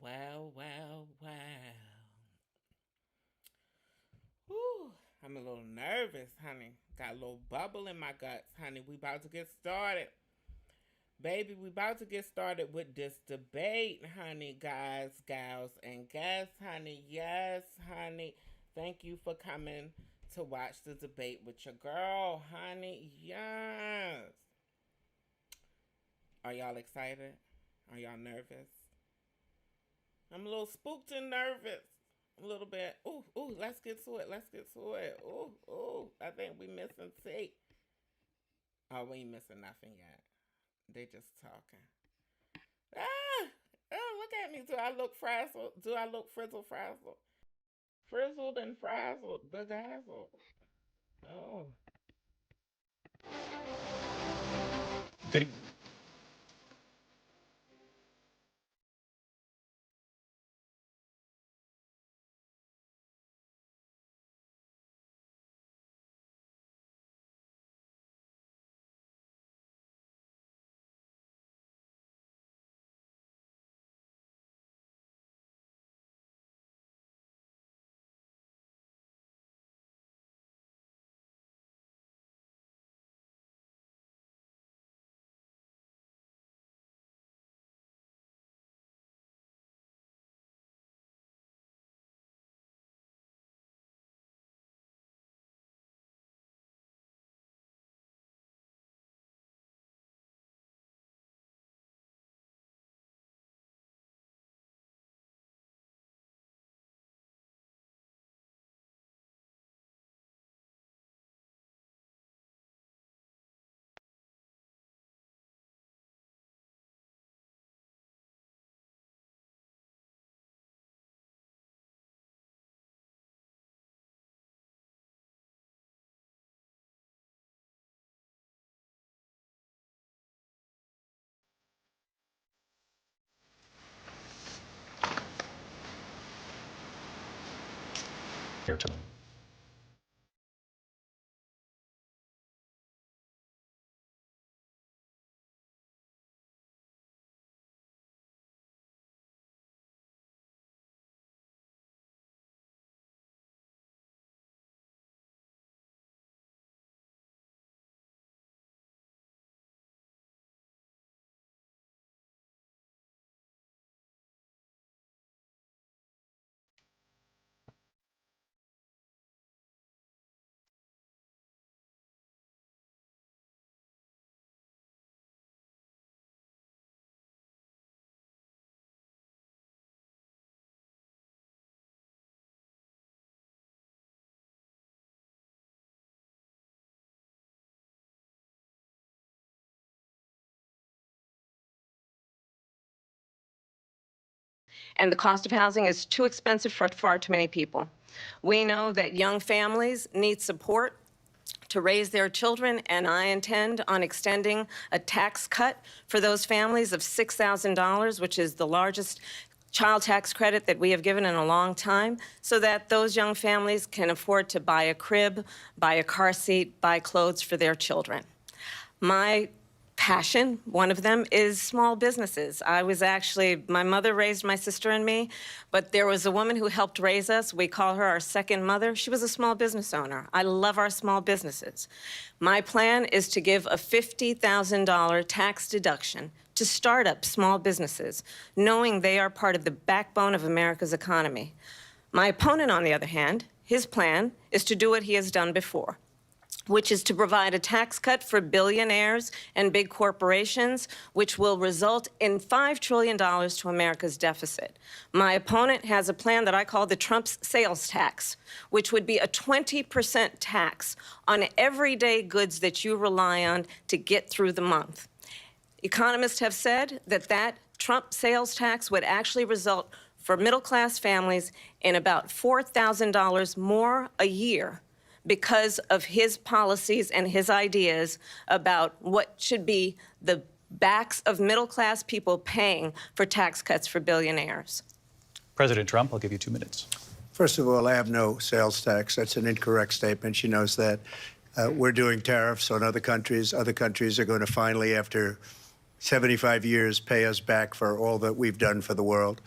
Well, well, well. Whew, I'm a little nervous, honey. Got a little bubble in my guts, honey. We about to get started. Baby, we about to get started with this debate, honey, guys, gals, and guests, honey. Yes, honey. Thank you for coming to watch the debate with your girl, honey. Yes. Are y'all excited? Are y'all nervous? I'm a little spooked and nervous. A little bit. Ooh, let's get to it. Let's get to it. Ooh, I think we missing T. Oh, we ain't missing nothing yet. They just talking. Ah! Oh, look at me. Do I look frazzled? Do I look frizzle frazzled? Frizzled and frazzled. Bedazzled. Oh. They, here to and the cost of housing is too expensive for far too many people. We know that young families need support to raise their children, and I intend on extending a tax cut for those families of $6,000, which is the largest child tax credit that we have given in a long time, so that those young families can afford to buy a crib, buy a car seat, buy clothes for their children. My passion, one of them, is small businesses. My mother raised my sister and me, but there was a woman who helped raise us. We call her our second mother. She was a small business owner. I love our small businesses. My plan is to give a $50,000 tax deduction to startup small businesses, knowing they are part of the backbone of America's economy. My opponent, on the other hand, his plan is to do what he has done before, which is to provide a tax cut for billionaires and big corporations, which will result in $5 trillion to America's deficit. My opponent has a plan that I call the Trump's sales tax, which would be a 20% tax on everyday goods that you rely on to get through the month. Economists have said that that Trump sales tax would actually result for middle-class families in about $4,000 more a year because of his policies and his ideas about what should be the backs of middle-class people paying for tax cuts for billionaires. President Trump, I'll give you 2 minutes. First of all, I have no sales tax. That's an incorrect statement. She knows that. We're doing tariffs on other countries. Other countries are going to finally, after 75 years, pay us back for all that we've done for the world.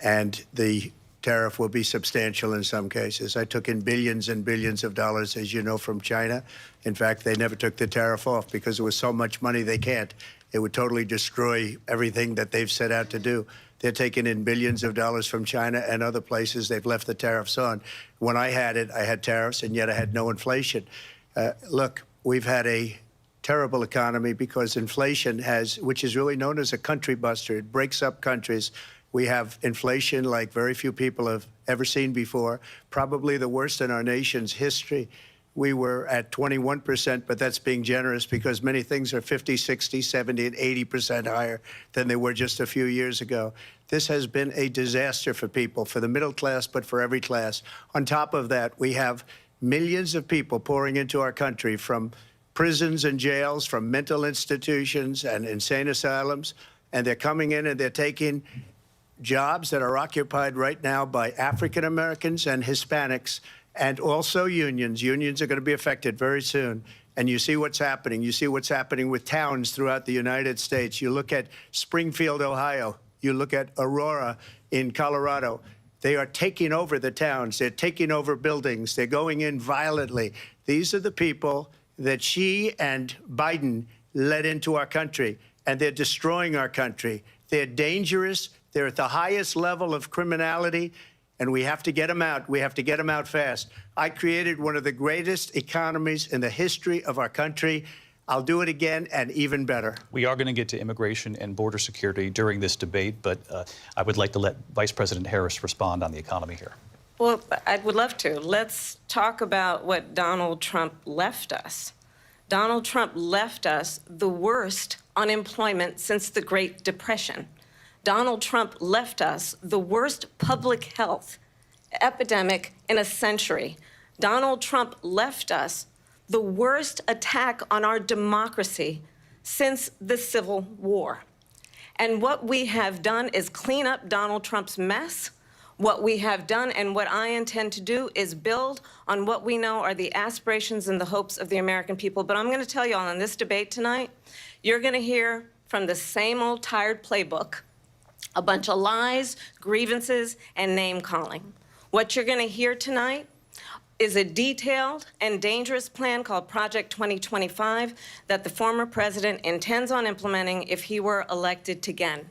and the tariff will be substantial in some cases. I took in billions and billions of dollars, as you know, from China. In fact, they never took the tariff off because there was so much money they can't. It would totally destroy everything that they've set out to do. They're taking in billions of dollars from China and other places. They've left the tariffs on. When I had it, I had tariffs, and yet I had no inflation. Look, we've had a terrible economy because inflation has, which is really known as a country buster. It breaks up countries. We have inflation like very few people have ever seen before, probably the worst in our nation's history. We were at 21%, but that's being generous because many things are 50, 60, 70, and 80% higher than they were just a few years ago. This has been a disaster for people, for the middle class, but for every class. On top of that, we have millions of people pouring into our country from prisons and jails, from mental institutions and insane asylums, and they're coming in and they're taking jobs that are occupied right now by African Americans and Hispanics, and also unions. Unions are going to be affected very soon. And you see what's happening. You see what's happening with towns throughout the United States. You look at Springfield, Ohio. You look at Aurora in Colorado. They are taking over the towns. They're taking over buildings. They're going in violently. These are the people that Xi and Biden led into our country, and they're destroying our country. They're dangerous. They're at the highest level of criminality, and we have to get them out. We have to get them out fast. I created one of the greatest economies in the history of our country. I'll do it again and even better. We are going to get to immigration and border security during this debate, but I would like to let Vice President Harris respond on the economy here. Well, I would love to. Let's talk about what Donald Trump left us. Donald Trump left us the worst unemployment since the Great Depression. Donald Trump left us the worst public health epidemic in a century. Donald Trump left us the worst attack on our democracy since the Civil War. And what we have done is clean up Donald Trump's mess. What we have done and what I intend to do is build on what we know are the aspirations and the hopes of the American people. But I'm going to tell you all in this debate tonight, you're going to hear from the same old tired playbook, a bunch of lies, grievances, and name-calling. What you're going to hear tonight is a detailed and dangerous plan called Project 2025 that the former president intends on implementing if he were elected again.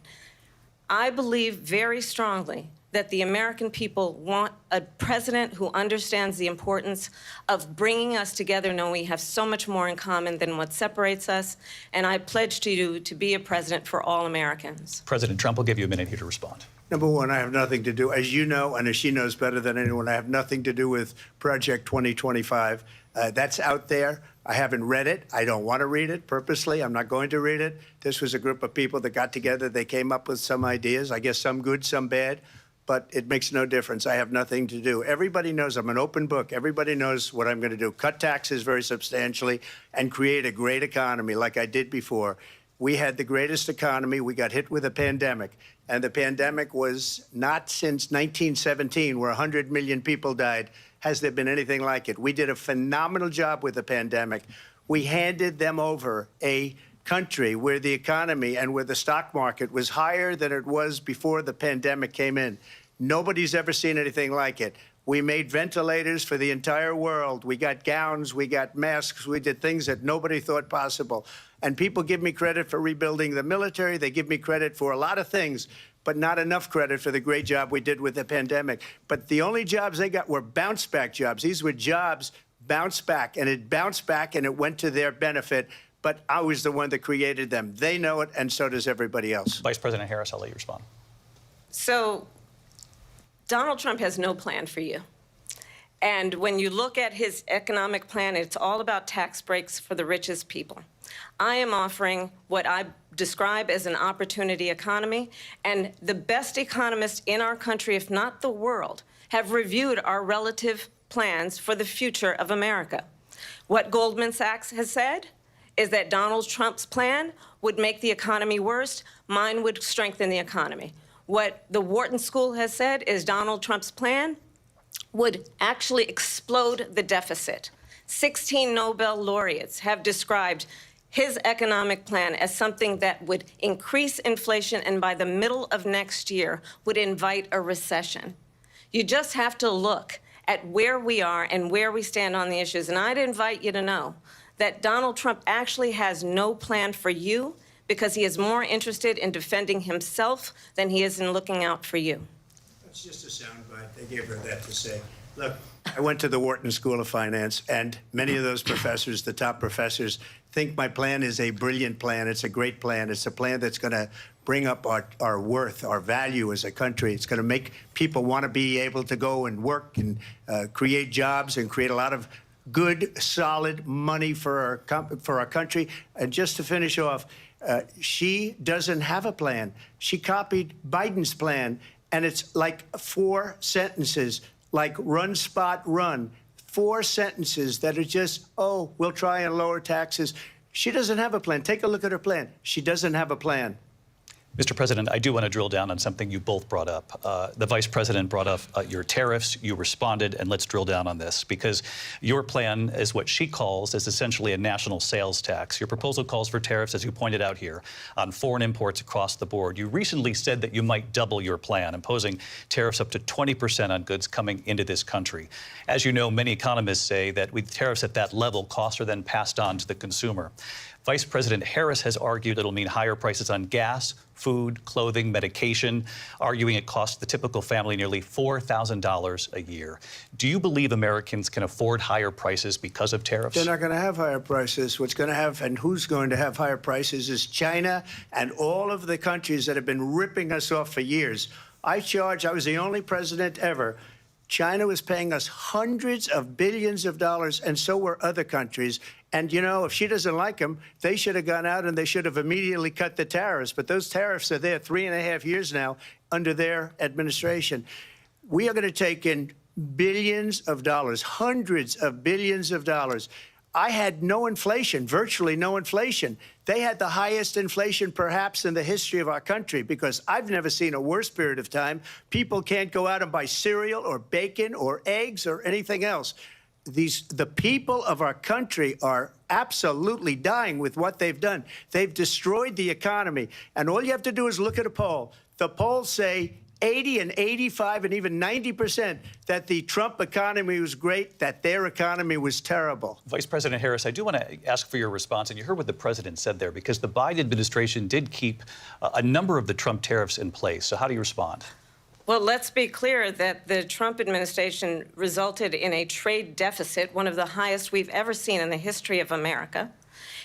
I believe very strongly that the American people want a president who understands the importance of bringing us together, knowing we have so much more in common than what separates us. And I pledge to you to be a president for all Americans. President Trump, will give you a minute here to respond. Number one, I have nothing to do, as you know, and as she knows better than anyone, I have nothing to do with Project 2025. That's out there. I haven't read it. I don't want to read it purposely. I'm not going to read it. This was a group of people that got together. They came up with some ideas, I guess some good, some bad. But it makes no difference. I have nothing to do. Everybody knows I'm an open book. Everybody knows what I'm going to do. Cut taxes very substantially and create a great economy like I did before. We had the greatest economy. We got hit with a pandemic. And the pandemic was not since 1917, where 100 million people died, has there been anything like it. We did a phenomenal job with the pandemic. We handed them over a country where the economy and where the stock market was higher than it was before the pandemic came in. Nobody's ever seen anything like it. We made ventilators for the entire world. We got gowns, we got masks, we did things that nobody thought possible. And people give me credit for rebuilding the military. They give me credit for a lot of things, but not enough credit for the great job we did with the pandemic. But the only jobs they got were bounce back jobs. These were jobs bounced back, and it bounced back and it went to their benefit. But I was the one that created them. They know it, and so does everybody else. Vice President Harris, I'll let you respond. So Donald Trump has no plan for you. And when you look at his economic plan, it's all about tax breaks for the richest people. I am offering what I describe as an opportunity economy, and the best economists in our country, if not the world, have reviewed our relative plans for the future of America. What Goldman Sachs has said is that Donald Trump's plan would make the economy worse. Mine would strengthen the economy. What the Wharton School has said is Donald Trump's plan would actually explode the deficit. 16 Nobel laureates have described his economic plan as something that would increase inflation and by the middle of next year would invite a recession. You just have to look at where we are and where we stand on the issues. And I'd invite you to know that Donald Trump actually has no plan for you because he is more interested in defending himself than he is in looking out for you. That's just a soundbite. They gave her that to say. Look, I went to the Wharton School of Finance, and many of those professors, the top professors, think my plan is a brilliant plan. It's a great plan. It's a plan that's going to bring up our worth, our value as a country. It's going to make people want to be able to go and work and create jobs and create a lot of good, solid money for our country. And just to finish off, she doesn't have a plan. She copied Biden's plan, and it's like 4 sentences, like run, spot, run. 4 sentences that are just, oh, we'll try and lower taxes. She doesn't have a plan. Take a look at her plan. She doesn't have a plan. Mr. President, I do want to drill down on something you both brought up. The Vice President brought up your tariffs. You responded, and let's drill down on this, because your plan is what she calls is essentially a national sales tax. Your proposal calls for tariffs, as you pointed out here, on foreign imports across the board. You recently said that you might double your plan, imposing tariffs up to 20% on goods coming into this country. As you know, many economists say that with tariffs at that level, costs are then passed on to the consumer. Vice President Harris has argued it'll mean higher prices on gas, food, clothing, medication, arguing it costs the typical family nearly $4,000 a year. Do you believe Americans can afford higher prices because of tariffs? They're not going to have higher prices. What's going to have, and who's going to have higher prices, is China and all of the countries that have been ripping us off for years. I was the only president ever. China was paying us hundreds of billions of dollars, and so were other countries. And, you know, if she doesn't like them, they should have gone out and they should have immediately cut the tariffs. But those tariffs are there 3.5 years now under their administration. We are going to take in billions of dollars, hundreds of billions of dollars. I had no inflation, virtually no inflation. They had the highest inflation perhaps in the history of our country, because I've never seen a worse period of time. People can't go out and buy cereal or bacon or eggs or anything else. The people of our country are absolutely dying with what they've done. They've destroyed the economy. And all you have to do is look at a poll. The polls say 80 and 85 and even 90% that the Trump economy was great, that their economy was terrible. Vice President Harris, I do want to ask for your response, and you heard what the president said there, because the Biden administration did keep a number of the Trump tariffs in place. So how do you respond? Well, let's be clear that the Trump administration resulted in a trade deficit, one of the highest we've ever seen in the history of America.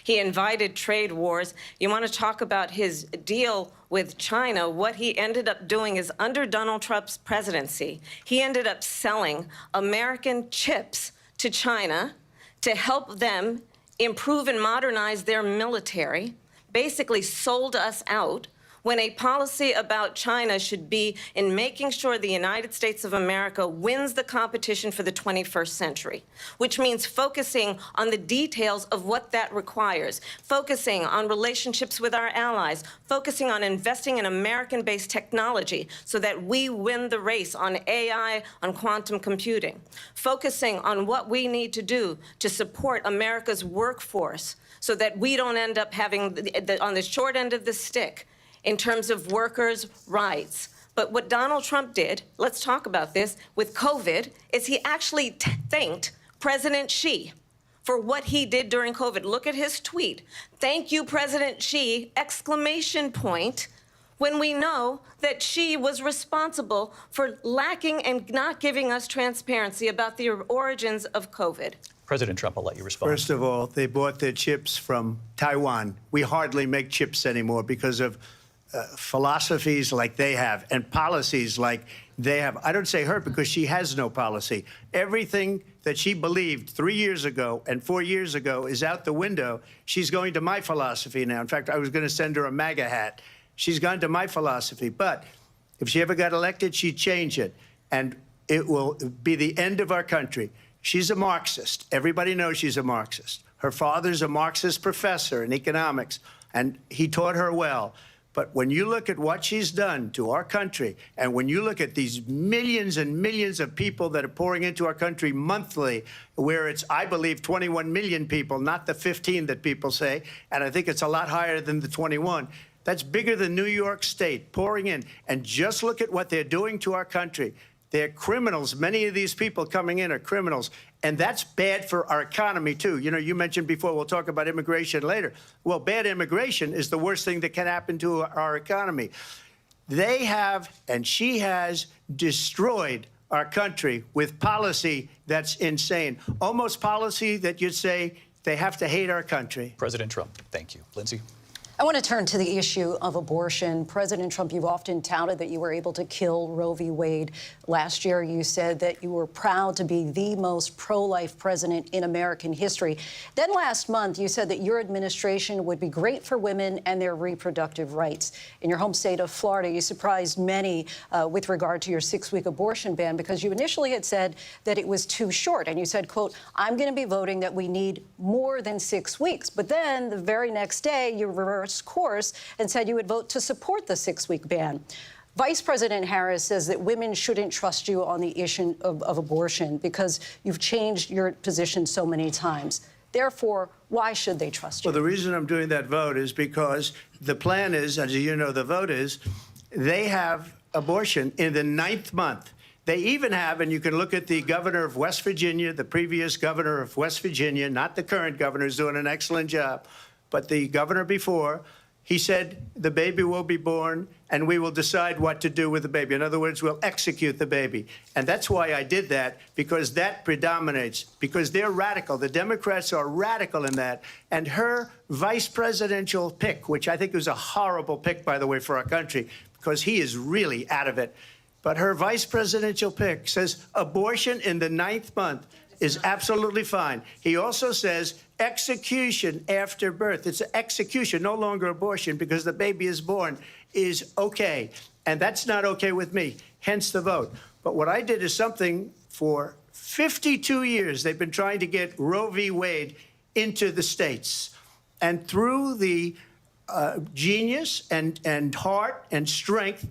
He invited trade wars. You want to talk about his deal with China? What he ended up doing is, under Donald Trump's presidency, he ended up selling American chips to China to help them improve and modernize their military, basically sold us out, when a policy about China should be in making sure the United States of America wins the competition for the 21st century, which means focusing on the details of what that requires, focusing on relationships with our allies, focusing on investing in American-based technology so that we win the race on AI, on quantum computing, focusing on what we need to do to support America's workforce so that we don't end up having, on the short end of the stick, in terms of workers' rights. But what Donald Trump did, let's talk about this, with COVID, is he actually thanked President Xi for what he did during COVID. Look at his tweet. Thank you, President Xi, exclamation point, when we know that Xi was responsible for lacking and not giving us transparency about the origins of COVID. President Trump, I'll let you respond. First of all, they bought their chips from Taiwan. We hardly make chips anymore because of philosophies like they have and policies like they have. I don't say her because she has no policy. Everything that she believed 3 years ago and 4 years ago is out the window. She's going to my philosophy now. In fact, I was going to send her a MAGA hat. She's gone to my philosophy. But if she ever got elected, she'd change it. And it will be the end of our country. She's a Marxist. Everybody knows she's a Marxist. Her father's a Marxist professor in economics, and he taught her well. But when you look at what she's done to our country, and when you look at these millions and millions of people that are pouring into our country monthly, where it's, I believe, 21 million people, not the 15 that people say, and I think it's a lot higher than the 21. That's bigger than New York State pouring in. And just look at what they're doing to our country. They're criminals. Many of these people coming in are criminals. And that's bad for our economy, too. You know, you mentioned before, we'll talk about immigration later. Well, bad immigration is the worst thing that can happen to our economy. They have, and she has, destroyed our country with policy that's insane. Almost policy that you'd say they have to hate our country. President Trump, thank you. Lindsay? I want to turn to the issue of abortion. President Trump, you've often touted that you were able to kill Roe v. Wade. Last year, you said that you were proud to be the most pro-life president in American history. Then last month, you said that your administration would be great for women and their reproductive rights. In your home state of Florida, you surprised many with regard to your 6-week abortion ban, because you initially had said that it was too short. And you said, quote, I'm going to be voting that we need more than 6 weeks. But then the very next day, you reversed course and said you would vote to support the 6-week ban. Vice President Harris says that women shouldn't trust you on the issue of abortion because you've changed your position so many times. Therefore, why should they trust you? Well, the reason I'm doing that vote is because the plan is, as you know, the vote is, they have abortion in the 9th month. They even have, and you can look at the governor of West Virginia, the previous governor of West Virginia, not the current governor, who's doing an excellent job, but the governor before, he said the baby will be born and we will decide what to do with the baby. In other words, we'll execute the baby. And that's why I did that, because that predominates, because they're radical. The Democrats are radical in that. And her vice presidential pick, which I think was a horrible pick, by the way, for our country, because he is really out of it. But her vice presidential pick says abortion in the 9th month is absolutely fine. He also says execution after birth. It's execution, no longer abortion, because the baby is born, is okay. And that's not okay with me, hence the vote. But what I did is something for 52 years. They've been trying to get Roe v. Wade into the states. And through the genius and heart and strength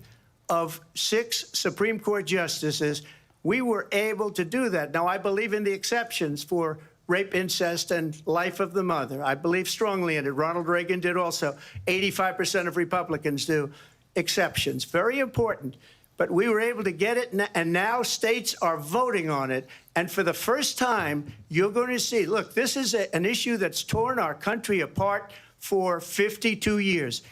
of 6 Supreme Court justices, we were able to do that. Now, I believe in the exceptions for rape, incest, and life of the mother. I believe strongly in it. Ronald Reagan did also. 85% of Republicans do. Exceptions. Very important. But we were able to get it, and now states are voting on it. And for the first time, you're going to see, look, this is an issue that's torn our country apart for 52 years.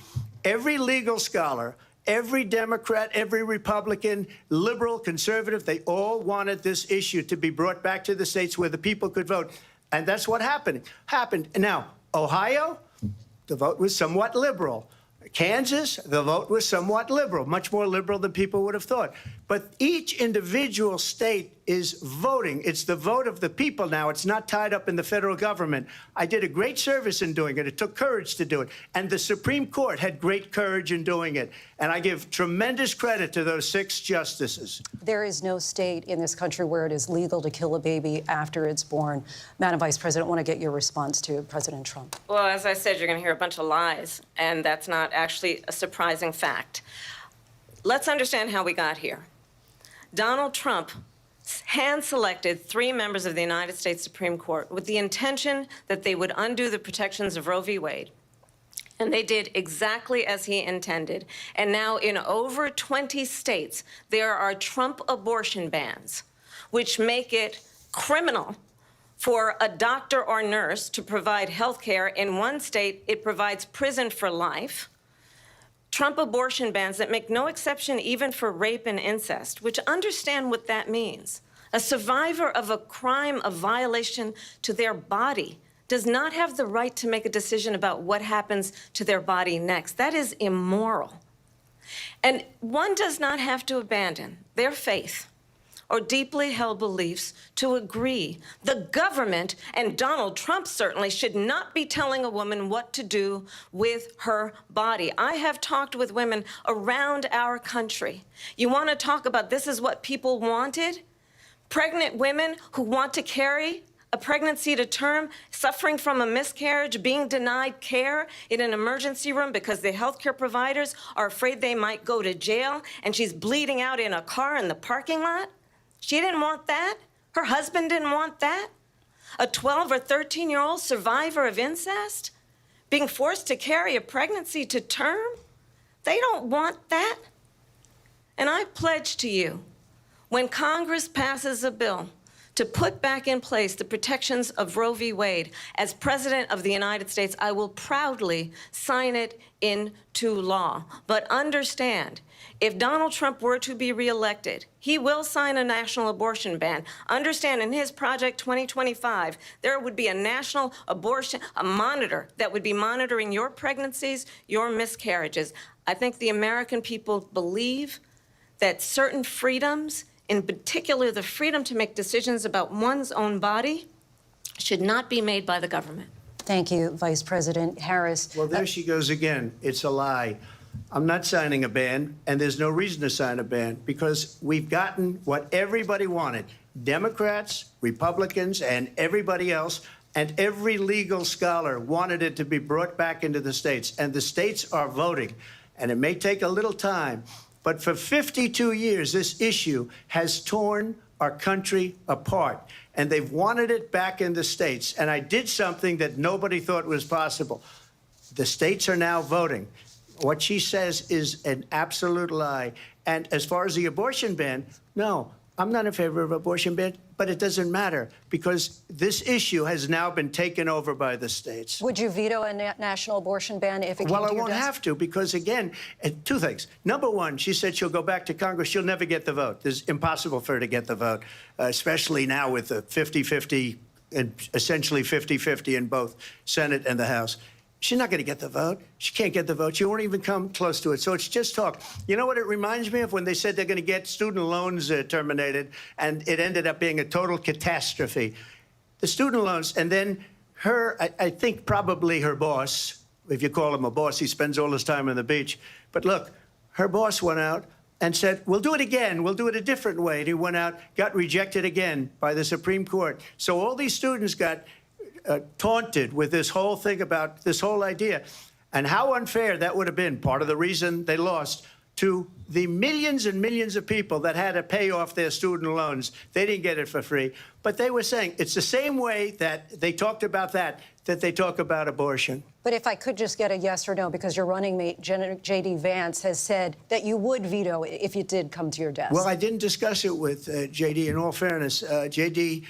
Every legal scholar, every Democrat, every Republican, liberal, conservative, they all wanted this issue to be brought back to the states where the people could vote. And that's what happened. Now, Ohio, the vote was somewhat liberal. Kansas, the vote was somewhat liberal, much more liberal than people would have thought. But each individual state is voting. It's the vote of the people now. It's not tied up in the federal government. I did a great service in doing it. It took courage to do it. And the Supreme Court had great courage in doing it. And I give tremendous credit to those 6 justices. There is no state in this country where it is legal to kill a baby after it's born. Madam Vice President, I want to get your response to President Trump. Well, as I said, you're going to hear a bunch of lies, and that's not actually a surprising fact. Let's understand how we got here. Donald Trump hand-selected 3 members of the United States Supreme Court with the intention that they would undo the protections of Roe v. Wade. And they did exactly as he intended. And now in over 20 states, there are Trump abortion bans, which make it criminal for a doctor or nurse to provide health care. In one state, it provides prison for life. Trump abortion bans that make no exception even for rape and incest, which understand what that means. A survivor of a crime, a violation to their body, does not have the right to make a decision about what happens to their body next. That is immoral. And one does not have to abandon their faith or deeply held beliefs to agree. The government, and Donald Trump certainly, should not be telling a woman what to do with her body. I have talked with women around our country. You want to talk about this is what people wanted? Pregnant women who want to carry a pregnancy to term, suffering from a miscarriage, being denied care in an emergency room because the healthcare providers are afraid they might go to jail, and she's bleeding out in a car in the parking lot? She didn't want that. Her husband didn't want that. A 12 or 13-year-old survivor of incest being forced to carry a pregnancy to term? They don't want that. And I pledge to you, when Congress passes a bill to put back in place the protections of Roe v. Wade, as President of the United States, I will proudly sign it into law. But understand, if Donald Trump were to be reelected, he will sign a national abortion ban. Understand, in his Project 2025, there would be a national abortion, a monitor that would be monitoring your pregnancies, your miscarriages. I think the American people believe that certain freedoms, in particular the freedom to make decisions about one's own body, should not be made by the government. Thank you, Vice President Harris. Well, there she goes again. It's a lie. I'm not signing a ban, and there's no reason to sign a ban because we've gotten what everybody wanted. Democrats, Republicans, and everybody else, and every legal scholar wanted it to be brought back into the states, and the states are voting. And it may take a little time, but for 52 years, this issue has torn our country apart, and they've wanted it back in the states. And I did something that nobody thought was possible. The states are now voting. What she says is an absolute lie. And as far as the abortion ban, no, I'm not in favor of abortion ban, but it doesn't matter because this issue has now been taken over by the states. Would you veto a national abortion ban if it came to your desk? Well, I won't have to because, again, two things. Number one, she said she'll go back to Congress. She'll never get the vote. It's impossible for her to get the vote, especially now with the 50-50 and essentially 50-50 in both Senate and the House. She's not going to get the vote. She can't get the vote. She won't even come close to it. So it's just talk. You know what it reminds me of? When they said they're going to get student loans terminated, and it ended up being a total catastrophe. The student loans, and then her, I think probably her boss, if you call him a boss, he spends all his time on the beach. But look, her boss went out and said, we'll do it again. We'll do it a different way. And he went out, got rejected again by the Supreme Court. So all these students got taunted with this whole thing about this whole idea. And how unfair that would have been, part of the reason they lost, to the millions and millions of people that had to pay off their student loans. They didn't get it for free. But they were saying it's the same way that they talked about that they talk about abortion. But if I could just get a yes or no, because your running mate, J.D. Vance, has said that you would veto it if it did come to your desk. Well, I didn't discuss it with J.D. In all fairness. J.D.,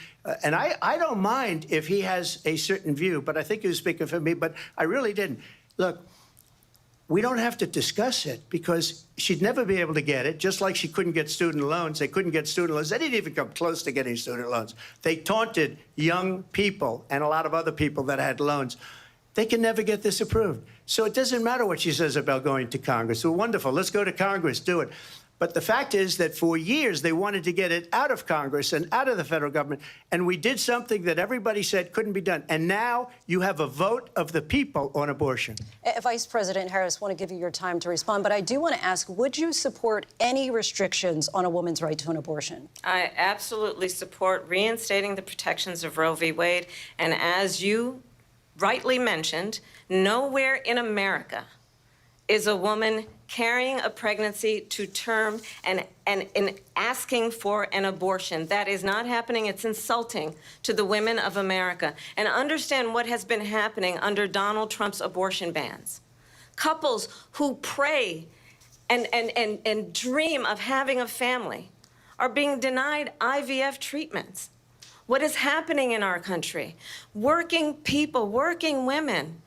and I don't mind if he has a certain view, but I think he was speaking for me, but I really didn't. Look, we don't have to discuss it because she'd never be able to get it, just like she couldn't get student loans. They couldn't get student loans. They didn't even come close to getting student loans. They taunted young people and a lot of other people that had loans. They can never get this approved. So it doesn't matter what she says about going to Congress. Well, wonderful. Let's go to Congress, do it. But the fact is that for years, they wanted to get it out of Congress and out of the federal government. And we did something that everybody said couldn't be done. And now you have a vote of the people on abortion. Vice President Harris, I want to give you your time to respond. But I do want to ask, would you support any restrictions on a woman's right to an abortion? I absolutely support reinstating the protections of Roe v. Wade. And as you rightly mentioned, nowhere in America is a woman carrying a pregnancy to term and asking for an abortion. That is not happening. It's insulting to the women of America. And understand what has been happening under Donald Trump's abortion bans. Couples who pray and dream of having a family are being denied IVF treatments. What is happening in our country? Working people, working women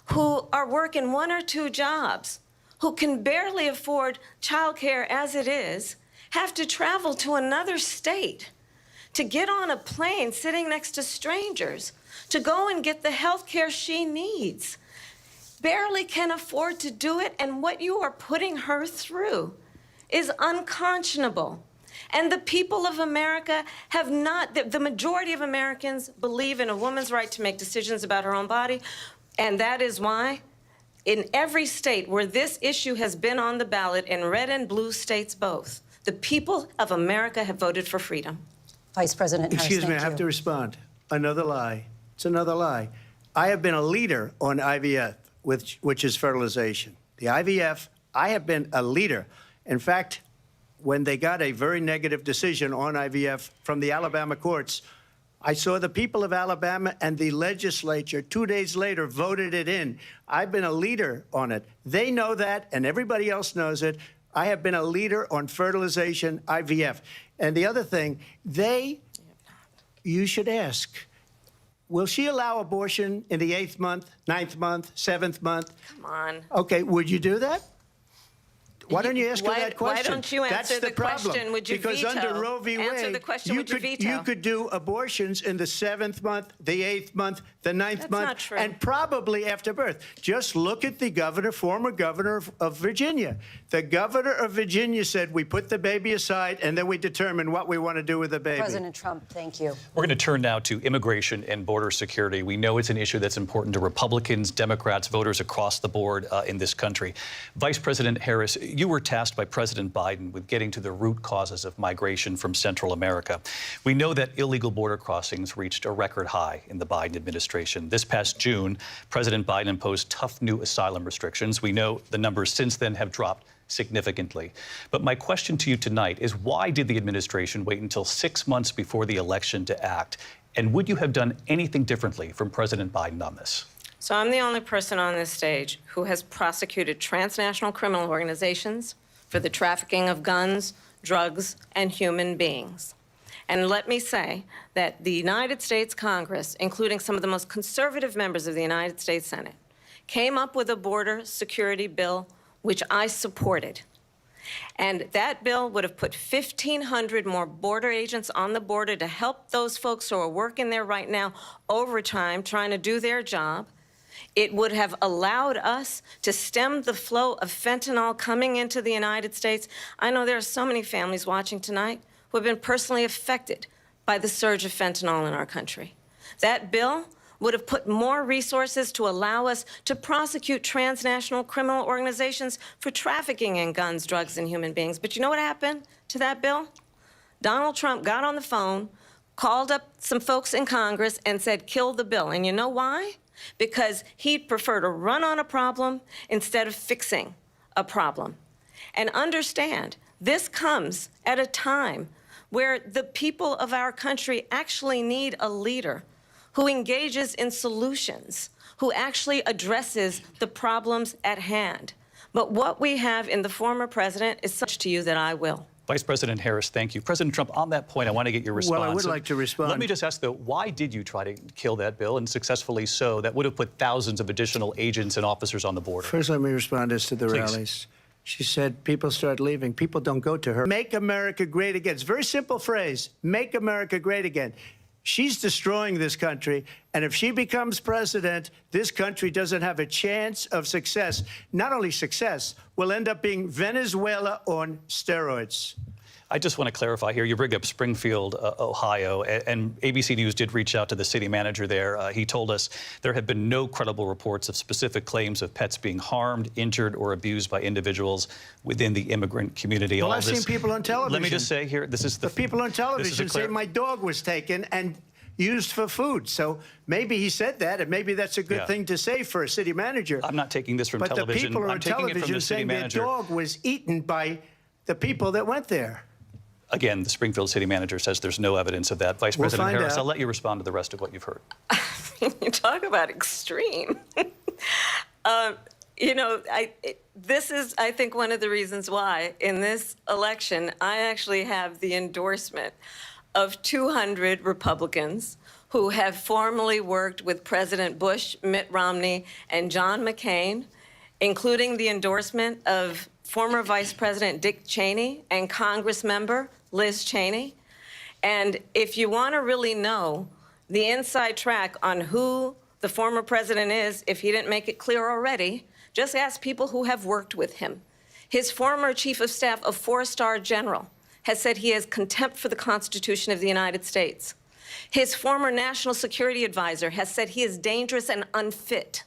who are working 1 or 2 jobs, who can barely afford childcare as it is, have to travel to another state to get on a plane sitting next to strangers to go and get the health care she needs. Barely can afford to do it, and what you are putting her through is unconscionable. And the people of America have not, the majority of Americans believe in a woman's right to make decisions about her own body, and that is why in every state where this issue has been on the ballot, in red and blue states both, the people of America have voted for freedom. Vice President Harris, Excuse me, I thank have you. to respond. Another lie. It's another lie. I have been a leader on IVF, which is fertilization. The IVF, I have been a leader. In fact, when they got a very negative decision on IVF from the Alabama courts, I saw the people of Alabama and the legislature 2 days later voted it in. I've been a leader on it. They know that, and everybody else knows it. I have been a leader on fertilization, IVF. And the other thing, you should ask, will she allow abortion in the 8th month, 9th month, 7th month? Come on. Okay, would you do that? Why don't you ask her that question? Why don't you answer That's the problem. question? Would you because veto? Under Roe v. Wade, Answer the question. Would you veto? You could do abortions in the 7th month, the 8th month, the 9th month, not true. and probably after birth. Just look at the governor, former governor of Virginia. The governor of Virginia said we put the baby aside and then we determine what we want to do with the baby. President Trump, thank you. We're going to turn now to immigration and border security. We know it's an issue that's important to Republicans, Democrats, voters across the board in this country. Vice President Harris, you were tasked by President Biden with getting to the root causes of migration from Central America. We know that illegal border crossings reached a record high in the Biden administration. This past June, President Biden imposed tough new asylum restrictions. We know the numbers since then have dropped significantly. But my question to you tonight is, why did the administration wait until 6 months before the election to act? And would you have done anything differently from President Biden on this? So I'm the only person on this stage who has prosecuted transnational criminal organizations for the trafficking of guns, drugs, and human beings. And let me say that the United States Congress, including some of the most conservative members of the United States Senate, came up with a border security bill which I supported. And that bill would have put 1,500 more border agents on the border to help those folks who are working there right now overtime trying to do their job. It would have allowed us to stem the flow of fentanyl coming into the United States. I know there are so many families watching tonight who have been personally affected by the surge of fentanyl in our country. That bill would have put more resources to allow us to prosecute transnational criminal organizations for trafficking in guns, drugs, and human beings. But you know what happened to that bill? Donald Trump got on the phone, called up some folks in Congress, and said, kill the bill. And you know why? Because he'd prefer to run on a problem instead of fixing a problem. And understand, this comes at a time where the people of our country actually need a leader who engages in solutions, who actually addresses the problems at hand. But what we have in the former president is such to you that I will. Vice President Harris, thank you. President Trump, on that point, I want to get your response. Well, I would like to respond. Let me just ask, though, why did you try to kill that bill, and successfully so? That would have put thousands of additional agents and officers on the border. First, let me respond as to the Please. rallies. She said people start leaving. People don't go to her. Make America great again. It's a very simple phrase. Make America great again. She's destroying this country, and if she becomes president, this country doesn't have a chance of success. Not only success, we'll end up being Venezuela on steroids. I just want to clarify here. You bring up Springfield, Ohio, and ABC News did reach out to the city manager there. He told us there have been no credible reports of specific claims of pets being harmed, injured, or abused by individuals within the immigrant community. Well, I've seen people on television. Let me just say here, this is the people on television say my dog was taken and used for food. So maybe he said that, and maybe that's a good thing to say for a city manager. I'm not taking this from but television. But the people I'm on taking it from television the city saying manager. their dog was eaten by the people that went there. Again, the Springfield city manager says there's no evidence of that. Vice President Harris, I'll let you respond to the rest of what you've heard. You talk about extreme. You know, this is, I think, one of the reasons why in this election I actually have the endorsement of 200 Republicans who have formerly worked with President Bush, Mitt Romney, and John McCain, including the endorsement of former Vice President Dick Cheney and Congress member Liz Cheney. And if you want to really know the inside track on who the former president is, if he didn't make it clear already, just ask people who have worked with him. His former chief of staff, a 4-star general, has said he has contempt for the Constitution of the United States. His former national security advisor has said he is dangerous and unfit.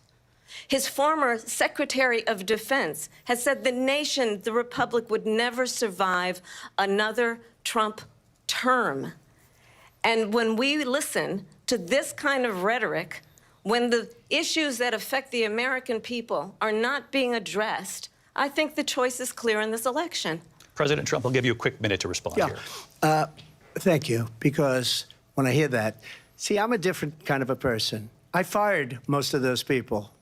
His former Secretary of Defense has said the nation, the Republic, would never survive another Trump term. And when we listen to this kind of rhetoric when the issues that affect the American people are not being addressed, I think the choice is clear in this election. President Trump, I'll give you a quick minute to respond here. Thank you, because when I hear that, see, I'm a different kind of a person. I fired most of those people,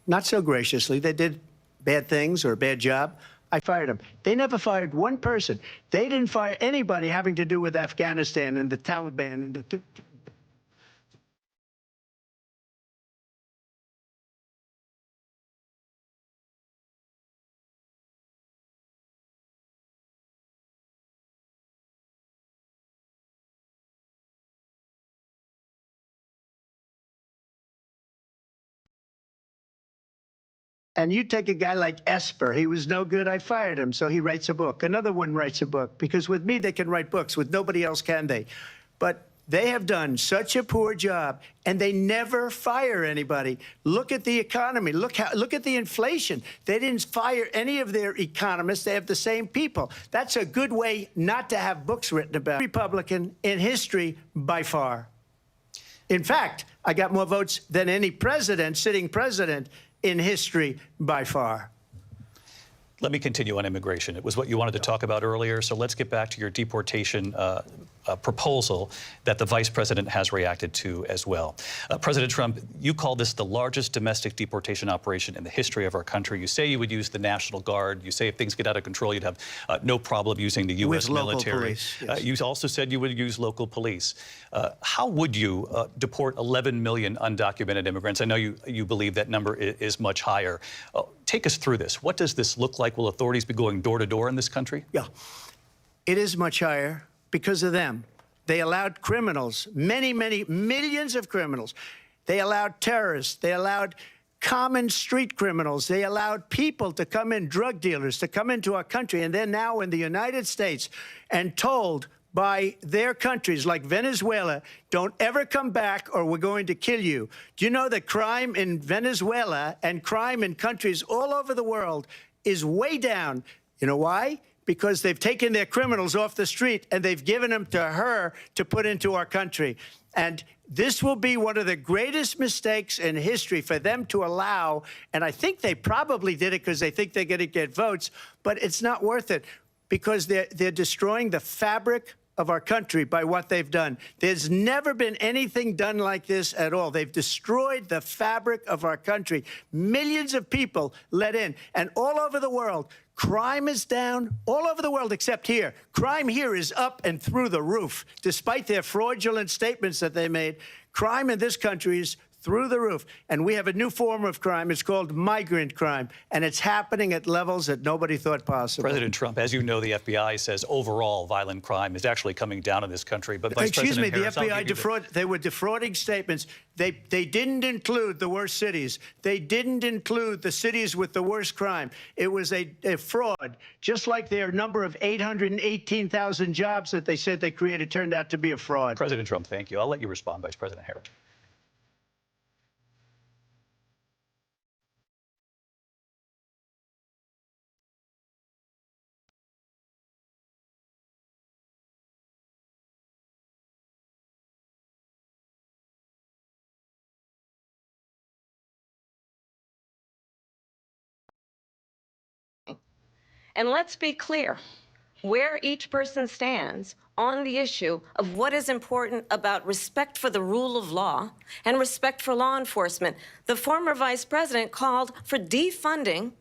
not so graciously. They did bad things or a bad job. I fired them. They never fired one person. They didn't fire anybody having to do with Afghanistan and the Taliban and the... And you take a guy like Esper, he was no good, I fired him, so he writes a book. Another one writes a book, because with me they can write books, with nobody else can they. But they have done such a poor job, and they never fire anybody. Look at the economy, look at the inflation. They didn't fire any of their economists, they have the same people. That's a good way not to have books written about. Republican in history, by far. In fact, I got more votes than any president, sitting president, in history, by far. Let me continue on immigration. It was what you wanted to talk about earlier, so let's get back to your deportation proposal that the vice president has reacted to as well. President Trump, you call this the largest domestic deportation operation in the history of our country. You say you would use the National Guard. You say if things get out of control, you'd have no problem using the U.S. military. Police, yes. You also said you would use local police. How would you deport 11 million undocumented immigrants? I know you believe that number is much higher. Take us through this. What does this look like? Will authorities be going door to door in this country? Yeah, it is much higher because of them. They allowed criminals, many, many millions of criminals. They allowed terrorists. They allowed common street criminals. They allowed people to come in, drug dealers, to come into our country. And they're now in the United States and told by their countries like Venezuela, don't ever come back or we're going to kill you. Do you know that crime in Venezuela and crime in countries all over the world is way down? You know why? Because they've taken their criminals off the street and they've given them to her to put into our country. And this will be one of the greatest mistakes in history for them to allow. And I think they probably did it because they think they're going to get votes, but it's not worth it because they're destroying the fabric of our country by what they've done. There's never been anything done like this at all. They've destroyed the fabric of our country. Millions of people let in, and all over the world, crime is down all over the world except here. Crime here is up and through the roof. Despite their fraudulent statements that they made, crime in this country is through the roof. And we have a new form of crime. It's called migrant crime. And it's happening at levels that nobody thought possible. President Trump, as you know, the FBI says overall violent crime is actually coming down in this country. But Vice President Harris, the FBI they were defrauding statements. They didn't include the worst cities. They didn't include the cities with the worst crime. It was a fraud. Just like their number of 818,000 jobs that they said they created turned out to be a fraud. President Trump, thank you. I'll let you respond, Vice President Harris. And let's be clear where each person stands on the issue of what is important about respect for the rule of law and respect for law enforcement. The former vice president called for defunding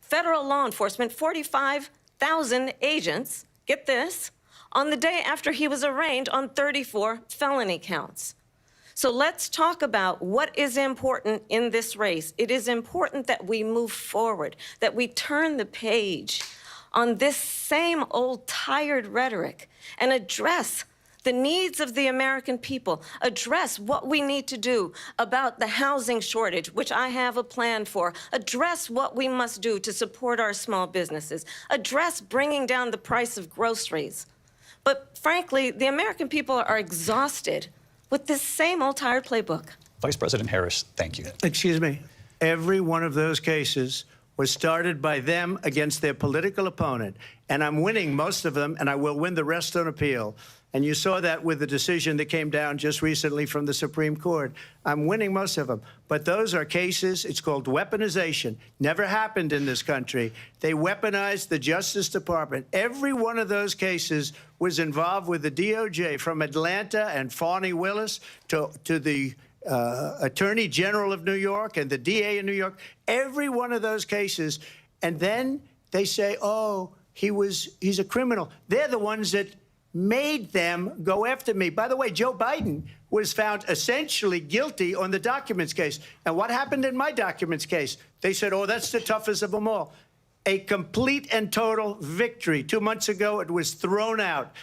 federal law enforcement, 45,000 agents, get this, on the day after he was arraigned on 34 felony counts. So let's talk about what is important in this race. It is important that we move forward, that we turn the page on this same old tired rhetoric and address the needs of the American people, address what we need to do about the housing shortage, which I have a plan for, address what we must do to support our small businesses, address bringing down the price of groceries. But frankly, the American people are exhausted with this same old tired playbook. Vice President Harris, thank you. Excuse me. Every one of those cases was started by them against their political opponent. And I'm winning most of them, and I will win the rest on appeal. And you saw that with the decision that came down just recently from the Supreme Court. I'm winning most of them. But those are cases, it's called weaponization. Never happened in this country. They weaponized the Justice Department. Every one of those cases was involved with the DOJ, from Atlanta and Fani Willis to the Attorney General of New York and the DA in New York. Every one of those cases. And then they say, oh, he's a criminal. They're the ones that made them go after me. By the way, Joe Biden was found essentially guilty on the documents case. And what happened in my documents case? They said, oh, that's the toughest of them all. A complete and total victory. 2 months ago, it was thrown out.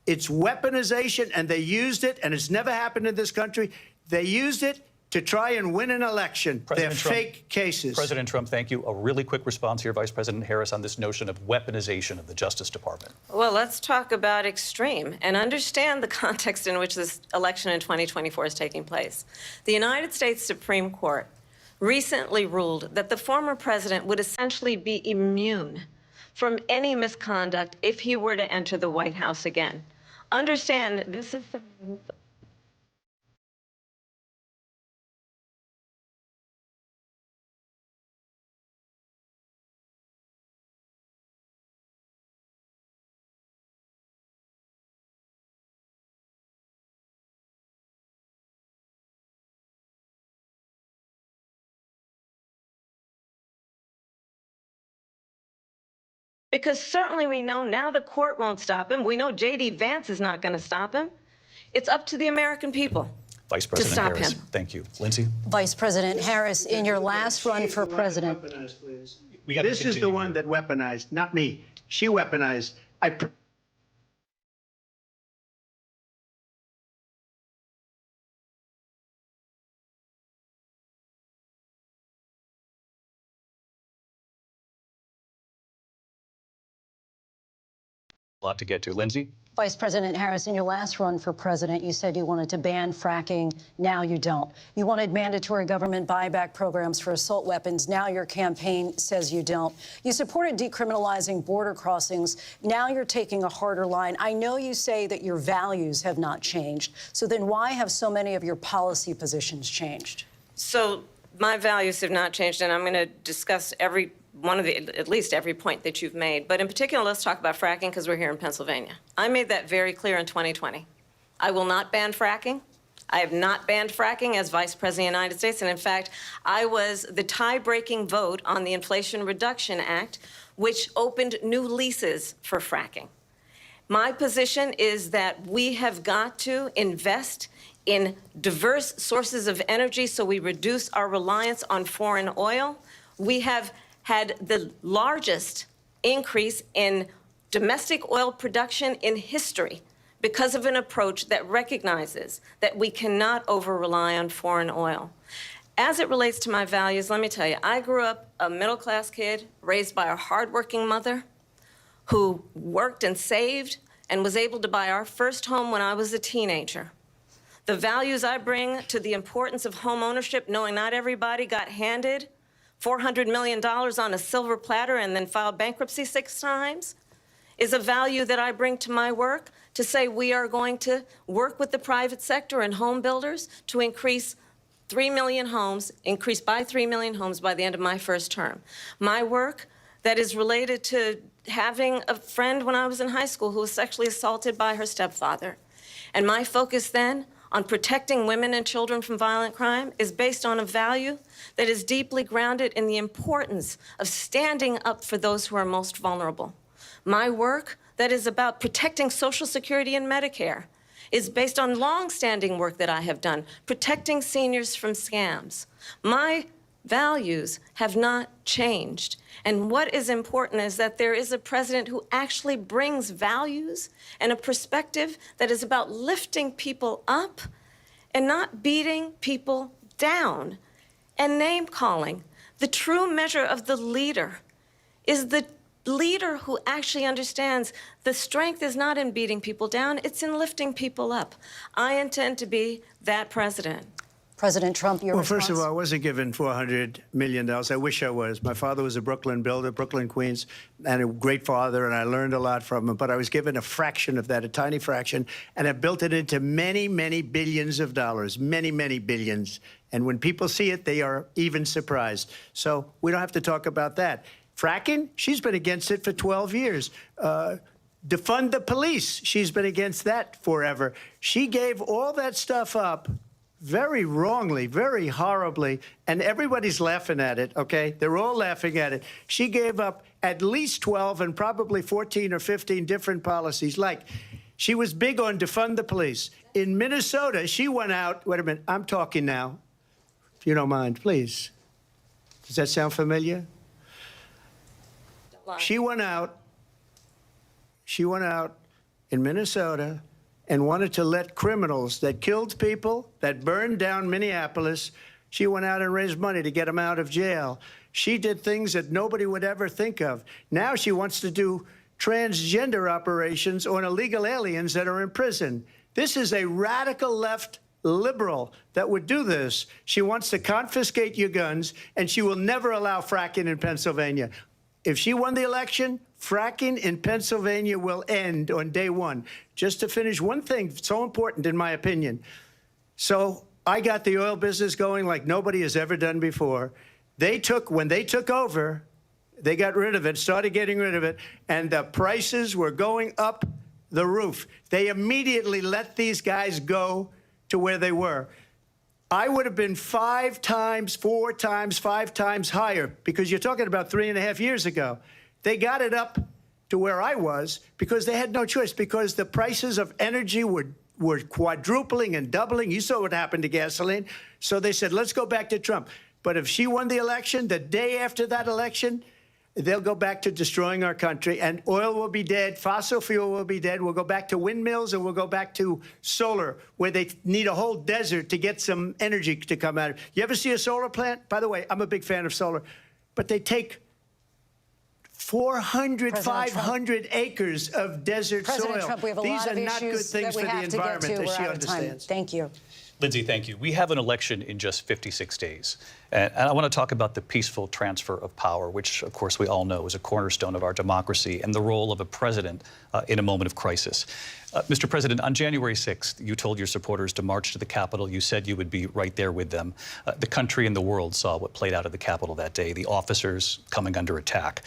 It's weaponization, and they used it, and it's never happened in this country. They used it to try and win an election. They're fake cases. President Trump, thank you. A really quick response here, Vice President Harris, on this notion of weaponization of the Justice Department. Well, let's talk about extreme and understand the context in which this election in 2024 is taking place. The United States Supreme Court recently ruled that the former president would essentially be immune from any misconduct if he were to enter the White House again. Understand, this is the because certainly we know now the court won't stop him. We know J.D. Vance is not going to stop him. It's up to the American people Vice President to stop Harris, him. Thank you. Lindsay? Vice President Harris, in your last run for president. This is the one that weaponized, not me. She weaponized. A lot to get to. Lindsay? Vice President Harris, in your last run for president, you said you wanted to ban fracking. Now you don't. You wanted mandatory government buyback programs for assault weapons. Now your campaign says you don't. You supported decriminalizing border crossings. Now you're taking a harder line. I know you say that your values have not changed. So then why have so many of your policy positions changed? So my values have not changed, and I'm going to discuss at least every point that you've made. But in particular, let's talk about fracking, because we're here in Pennsylvania. I made that very clear in 2020. I will not ban fracking. I have not banned fracking as Vice President of the United States. And in fact, I was the tie-breaking vote on the Inflation Reduction Act, which opened new leases for fracking. My position is that we have got to invest in diverse sources of energy so we reduce our reliance on foreign oil. We have had the largest increase in domestic oil production in history because of an approach that recognizes that we cannot over-rely on foreign oil. As it relates to my values, let me tell you, I grew up a middle-class kid raised by a hardworking mother who worked and saved and was able to buy our first home when I was a teenager. The values I bring to the importance of home ownership, knowing not everybody got handed $400 million on a silver platter and then filed bankruptcy 6 times, is a value that I bring to my work to say we are going to work with the private sector and home builders to increase 3 million homes, increase by 3 million homes by the end of my first term. My work that is related to having a friend when I was in high school who was sexually assaulted by her stepfather. And my focus then on protecting women and children from violent crime is based on a value that is deeply grounded in the importance of standing up for those who are most vulnerable. My work that is about protecting Social Security and Medicare is based on long-standing work that I have done, protecting seniors from scams. My values have not changed. And what is important is that there is a president who actually brings values and a perspective that is about lifting people up and not beating people down and name-calling. The true measure of the leader is the leader who actually understands the strength is not in beating people down, it's in lifting people up. I intend to be that president. President Trump, your Well, response? first of all, I wasn't given $400 million. I wish I was. My father was a Brooklyn builder, Brooklyn, Queens, and a great father, and I learned a lot from him. But I was given a fraction of that, a tiny fraction, and I built it into many, many billions of dollars, many, many billions. And when people see it, they are even surprised. So we don't have to talk about that. Fracking, she's been against it for 12 years. Defund the police, she's been against that forever. She gave all that stuff up very wrongly, very horribly, and everybody's laughing at it, okay? They're all laughing at it. She gave up at least 12 and probably 14 or 15 different policies. Like, she was big on defund the police. In Minnesota, she went out, wait a minute, I'm talking now, if you don't mind, please. Does that sound familiar? She went out in Minnesota and wanted to let criminals that killed people, that burned down Minneapolis, she went out and raised money to get them out of jail. She did things that nobody would ever think of. Now she wants to do transgender operations on illegal aliens that are in prison. This is a radical left liberal that would do this. She wants to confiscate your guns, and she will never allow fracking in Pennsylvania. If she won the election, fracking in Pennsylvania will end on day one. Just to finish, one thing so important in my opinion. So I got the oil business going like nobody has ever done before. When they took over, they got rid of it, started getting rid of it, and the prices were going up the roof. They immediately let these guys go to where they were. I would have been 5 times, 4 times, 5 times higher, because you're talking about 3.5 years ago. They got it up to where I was because they had no choice, because the prices of energy were quadrupling and doubling. You saw what happened to gasoline. So they said, let's go back to Trump. But if she won the election, the day after that election, they'll go back to destroying our country, and oil will be dead, fossil fuel will be dead, we'll go back to windmills, and we'll go back to solar, where they need a whole desert to get some energy to come out of it. You ever see a solar plant? By the way, I'm a big fan of solar, but they take 400, 500 acres of desert President soil. Trump, we have a These lot are of not good issues things that we for the have to get environment, to. as she We're out of time. understands. Thank you. Lindsay, thank you. We have an election in just 56 days. And I want to talk about the peaceful transfer of power, which, of course, we all know is a cornerstone of our democracy, and the role of a president in a moment of crisis. Mr. President, on January 6th, you told your supporters to march to the Capitol. You said you would be right there with them. The country and the world saw what played out at the Capitol that day, the officers coming under attack.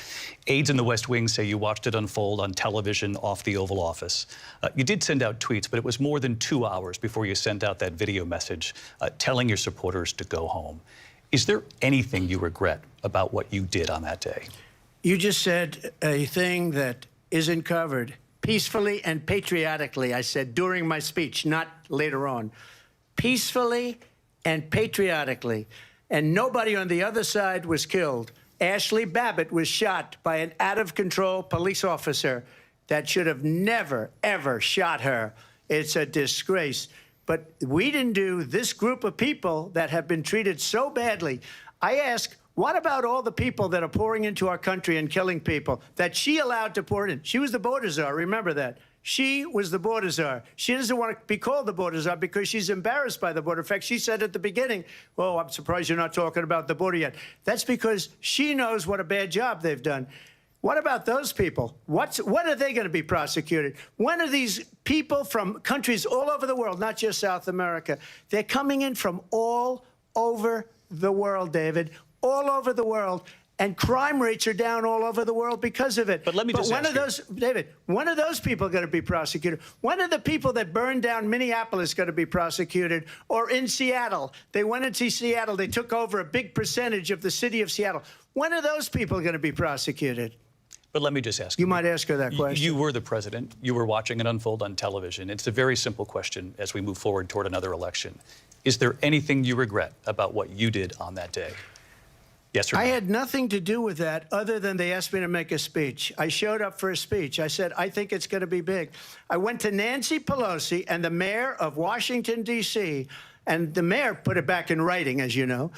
Aides in the West Wing say you watched it unfold on television off the Oval Office. You did send out tweets, but it was more than 2 hours before you sent out that video message telling your supporters to go home. Is there anything you regret about what you did on that day? You just said a thing that isn't covered. Peacefully and patriotically, I said during my speech, not later on. Peacefully and patriotically. And nobody on the other side was killed. Ashley Babbitt was shot by an out-of-control police officer that should have never, ever shot her. It's a disgrace. But we didn't do this group of people that have been treated so badly. I ask, what about all the people that are pouring into our country and killing people that she allowed to pour in? She was the border czar, remember that. She was the border czar. She doesn't want to be called the border czar because she's embarrassed by the border. In fact, she said at the beginning, oh, I'm surprised you're not talking about the border yet. That's because she knows what a bad job they've done. What about those people? When are they going to be prosecuted? When are these people from countries all over the world, not just South America? They're coming in from all over the world, David, all over the world. And crime rates are down all over the world because of it. But let me just ask you, David, when are those people going to be prosecuted? When are the people that burned down Minneapolis going to be prosecuted? Or in Seattle? They went into Seattle. They took over a big percentage of the city of Seattle. When are those people going to be prosecuted? But let me just ask you. You might ask her that question. You were the president. You were watching it unfold on television. It's a very simple question as we move forward toward another election. Is there anything you regret about what you did on that day? Yes or no? I had nothing to do with that other than they asked me to make a speech. I showed up for a speech. I said, I think it's going to be big. I went to Nancy Pelosi and the mayor of Washington, D.C., and the mayor put it back in writing, as you know.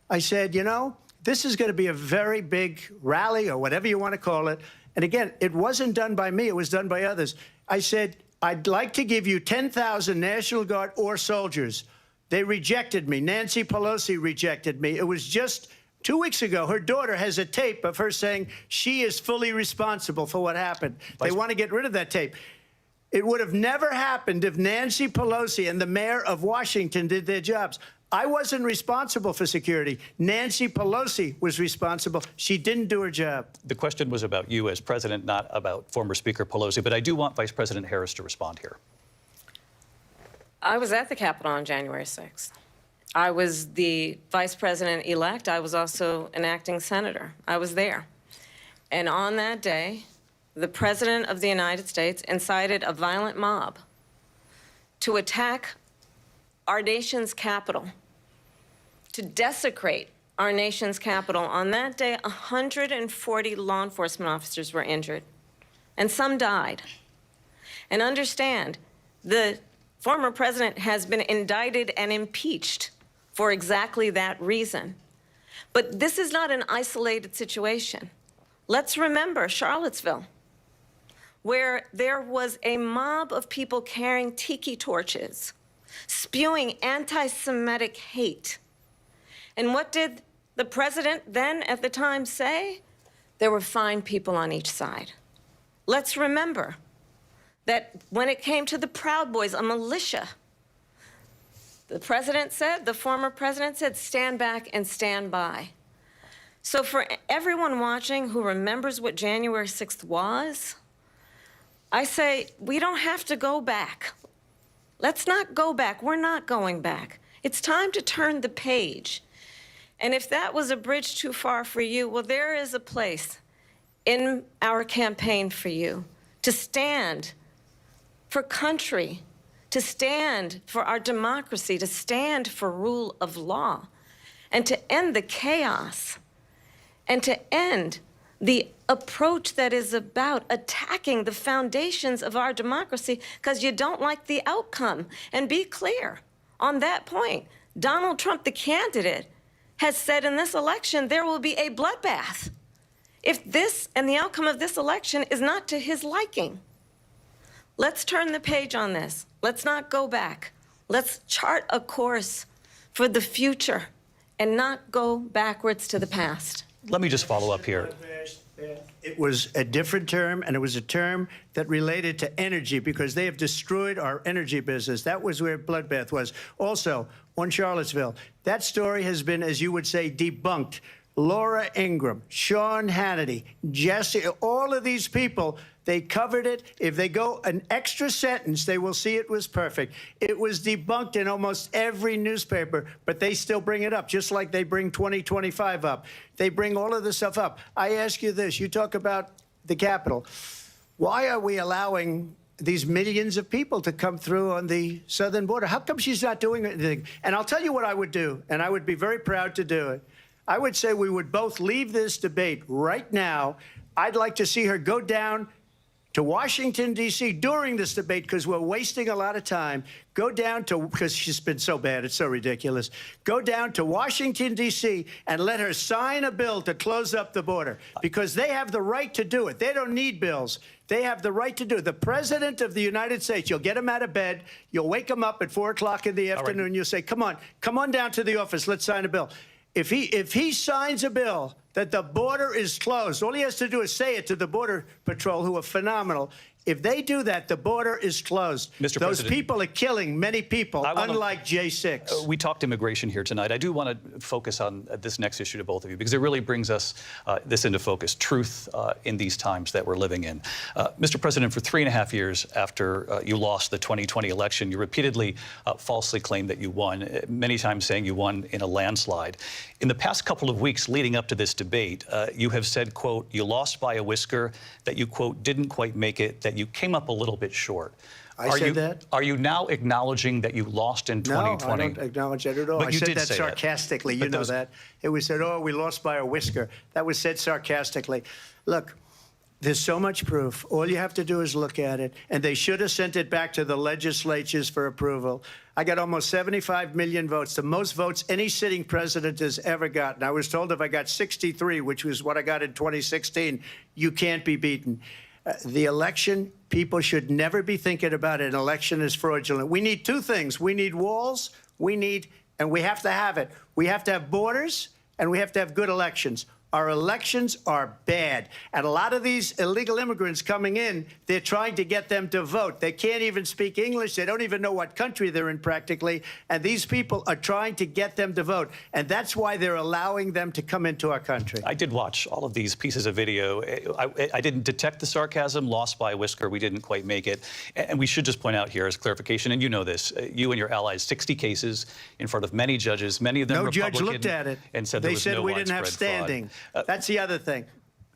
I said, you know, this is going to be a very big rally or whatever you want to call it. And again, it wasn't done by me. It was done by others. I said, I'd like to give you 10,000 National Guard or soldiers They rejected me. Nancy Pelosi rejected me. It was just 2 weeks ago. Her daughter has a tape of her saying she is fully responsible for what happened. They want to get rid of that tape. It would have never happened if Nancy Pelosi and the mayor of Washington did their jobs. I wasn't responsible for security. Nancy Pelosi was responsible. She didn't do her job. The question was about you as president, not about former Speaker Pelosi. But I do want Vice President Harris to respond here. I was at the Capitol on January 6th. I was the vice president-elect. I was also an acting senator. I was there. And on that day, the President of the United States incited a violent mob to attack our nation's capital, to desecrate our nation's capital. On that day, 140 law enforcement officers were injured, and some died. And understand, the former president has been indicted and impeached for exactly that reason. But this is not an isolated situation. Let's remember Charlottesville, where there was a mob of people carrying tiki torches, spewing anti-Semitic hate. And what did the president then at the time say? There were fine people on each side. Let's remember that when it came to the Proud Boys, a militia, the president said, the former president said, stand back and stand by. So for everyone watching who remembers what January 6th was, I say, we don't have to go back. Let's not go back. We're not going back. It's time to turn the page. And if that was a bridge too far for you, well, there is a place in our campaign for you to stand for country, to stand for our democracy, to stand for rule of law, and to end the chaos, and to end the approach that is about attacking the foundations of our democracy because you don't like the outcome. And be clear on that point. Donald Trump, the candidate, has said in this election there will be a bloodbath if this and the outcome of this election is not to his liking. Let's turn the page on this. Let's not go back. Let's chart a course for the future and not go backwards to the past. Let me just follow up here. It was a different term, and it was a term that related to energy because they have destroyed our energy business. That was where bloodbath was. Also, on Charlottesville, that story has been, as you would say, debunked. Laura Ingraham, Sean Hannity, Jesse, all of these people, they covered it. If they go an extra sentence, they will see it was perfect. It was debunked in almost every newspaper, but they still bring it up, just like they bring 2025 up. They bring all of this stuff up. I ask you this. You talk about the Capitol. Why are we allowing these millions of people to come through on the southern border? How come she's not doing anything? And I'll tell you what I would do, and I would be very proud to do it. I would say we would both leave this debate right now. I'd like to see her go down to Washington, D.C. during this debate because we're wasting a lot of time. Go down to, because she's been so bad, it's so ridiculous. Go down to Washington, D.C. and let her sign a bill to close up the border because they have the right to do it. They don't need bills. They have the right to do it. The President of the United States, you'll get him out of bed. You'll wake him up at 4 o'clock in the afternoon. Right. You'll say, come on down to the office. Let's sign a bill. If he signs a bill that the border is closed, all he has to do is say it to the Border Patrol, who are phenomenal. If they do that, the border is closed. Mr. Those President, people are killing many people, unlike J6. We talked immigration here tonight. I do want to focus on this next issue to both of you because it really brings us this into focus, truth in these times that we're living in. Mr. President, for 3.5 years after you lost the 2020 election, you repeatedly falsely claimed that you won, many times saying you won in a landslide. In the past couple of weeks leading up to this debate, you have said, quote, you lost by a whisker, that you, quote, didn't quite make it, that you came up a little bit short. I said that? Are you now acknowledging that you lost in 2020? No, I don't acknowledge that at all. But I you said did that say sarcastically. You know that. It was said, oh, we lost by a whisker. That was said sarcastically. Look, there's so much proof. All you have to do is look at it. And they should have sent it back to the legislatures for approval. I got almost 75 million votes, the most votes any sitting president has ever gotten. I was told if I got 63, which was what I got in 2016, you can't be beaten. The election, people should never be thinking about an election as fraudulent. We need two things. We need walls we need, and we have to have it, we have to have borders and we have to have good elections. Our elections are bad. And a lot of these illegal immigrants coming in, they're trying to get them to vote. They can't even speak English. They don't even know what country they're in practically. And these people are trying to get them to vote. And that's why they're allowing them to come into our country. I did watch all of these pieces of video. I didn't detect the sarcasm, lost by a whisker. We didn't quite make it. And we should just point out here as clarification, and you know this, you and your allies, 60 cases in front of many judges, many of them Republican. No judge looked at it. And said they there was said no we didn't have widespread fraud. standing. That's the other thing.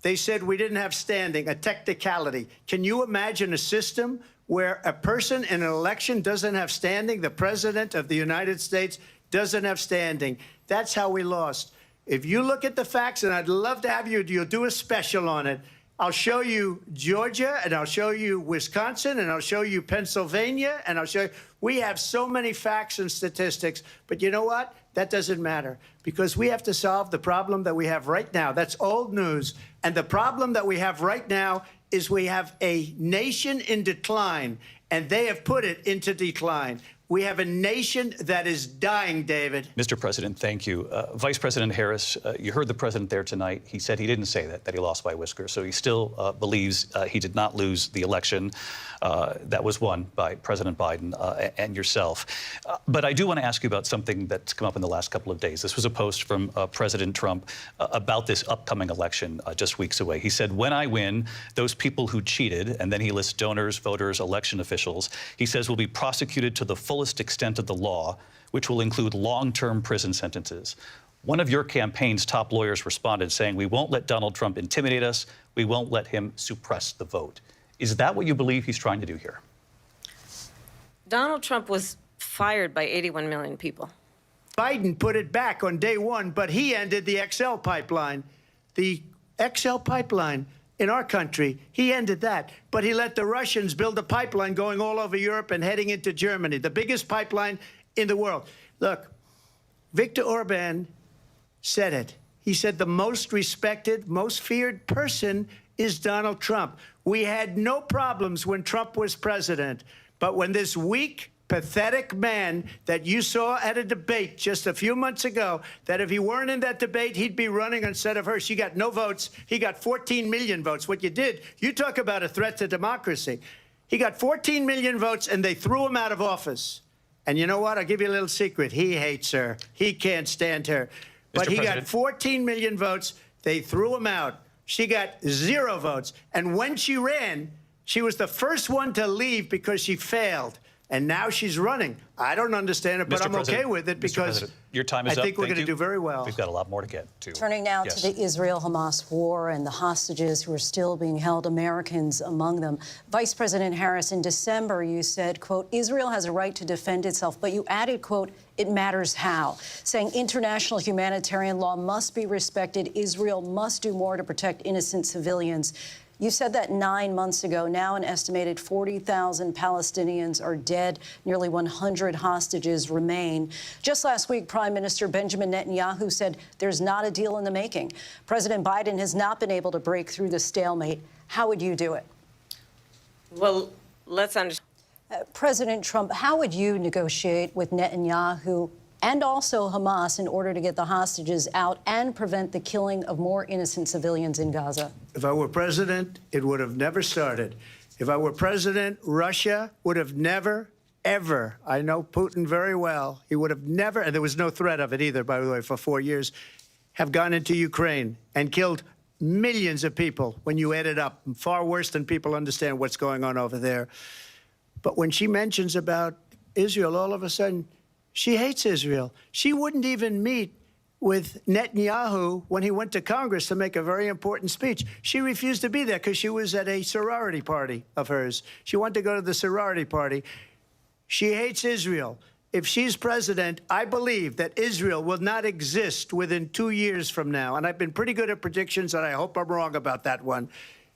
They said we didn't have standing, a technicality. Can you imagine a system where a person in an election doesn't have standing? The president of the United States doesn't have standing. That's how we lost. If you look at the facts, and I'd love to have you'll do a special on it. I'll show you Georgia, and I'll show you Wisconsin, and I'll show you Pennsylvania, and I'll show you. We have so many facts and statistics, but you know what? That doesn't matter, because we have to solve the problem that we have right now. That's old news. And the problem that we have right now is we have a nation in decline, and they have put it into decline. We have a nation that is dying, David. Mr. President, thank you. Vice President Harris, you heard the president there tonight. He said he didn't say that he lost by a whisker. So he still believes he did not lose the election that was won by President Biden and yourself. But I do want to ask you about something that's come up in the last couple of days. This was a post from President Trump about this upcoming election just weeks away. He said, when I win, those people who cheated, and then he lists donors, voters, election officials, he says will be prosecuted to the fullest extent of the law, which will include long-term prison sentences. One of your campaign's top lawyers responded saying, we won't let Donald Trump intimidate us. We won't let him suppress the vote. Is that what you believe he's trying to do here? Donald Trump was fired by 81 million people. Biden put it back on day one, but he ended the XL pipeline. The XL pipeline in our country, he ended that. But he let the Russians build a pipeline going all over Europe and heading into Germany, the biggest pipeline in the world. Look, Viktor Orban said it. He said the most respected, most feared person is Donald Trump. We had no problems when Trump was president. But when this weak, pathetic man that you saw at a debate just a few months ago, that if he weren't in that debate, he'd be running instead of her. She got no votes. He got 14 million votes. What you did, you talk about a threat to democracy. He got 14 million votes, and they threw him out of office. And you know what? I'll give you a little secret. He hates her. He can't stand her. But he got 14 million votes. They threw him out. She got 0 votes. And when she ran, she was the first one to leave because she failed. And now she's running. I don't understand it, but I'm okay with it because your time is I up. think we're going to do very well. We've got a lot more to get to. Turning now to the Israel-Hamas war and the hostages who are still being held, Americans among them. Vice President Harris, in December, you said, quote, Israel has a right to defend itself, but you added, quote, it matters how, saying international humanitarian law must be respected. Israel must do more to protect innocent civilians. You said that 9 months ago. Now an estimated 40,000 Palestinians are dead. Nearly 100 hostages remain. Just last week, Prime Minister Benjamin Netanyahu said there's not a deal in the making. President Biden has not been able to break through the stalemate. How would you do it? Well, let's understand. President Trump, how would you negotiate with Netanyahu and also Hamas in order to get the hostages out and prevent the killing of more innocent civilians in Gaza? If I were president, it would have never started. If I were president, Russia would have never, ever, I know Putin very well, he would have never, and there was no threat of it either, by the way, for 4 years, have gone into Ukraine and killed millions of people when you add it up, far worse than people understand what's going on over there. But when she mentions about Israel, all of a sudden, she hates Israel. She wouldn't even meet with Netanyahu when he went to Congress to make a very important speech. She refused to be there because she was at a sorority party of hers. She wanted to go to the sorority party. She hates Israel. If she's president, I believe that Israel will not exist within 2 years from now. And I've been pretty good at predictions, and I hope I'm wrong about that one.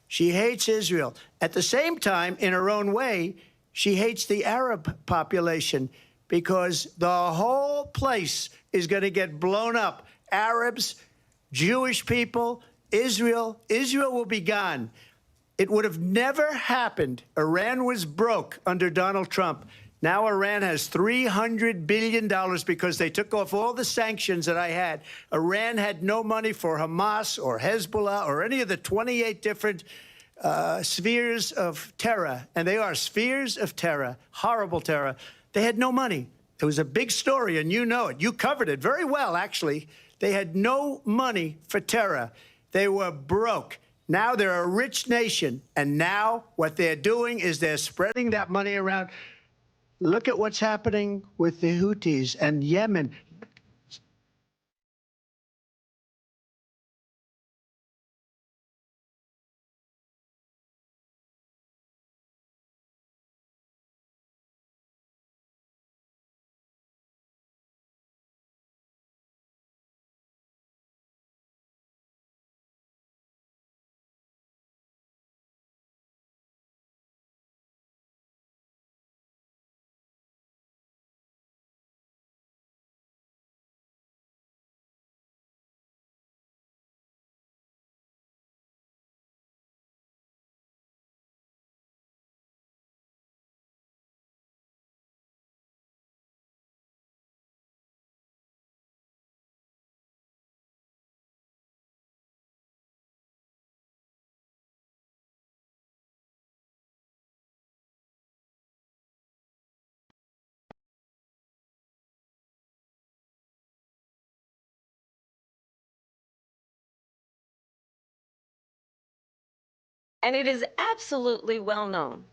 She hates Israel. At the same time, in her own way, she hates the Arab population, because the whole place is going to get blown up. Arabs, Jewish people, Israel will be gone. It would have never happened. Iran was broke under Donald Trump. Now Iran has $300 billion because they took off all the sanctions that I had. Iran had no money for Hamas or Hezbollah or any of the 28 different spheres of terror. And they are spheres of terror, horrible terror. They had no money. It was a big story, and you know it. You covered it very well, actually. They had no money for terror. They were broke. Now they're a rich nation, and now what they're doing is they're spreading that money around. Look at what's happening with the Houthis and Yemen. And it is absolutely well known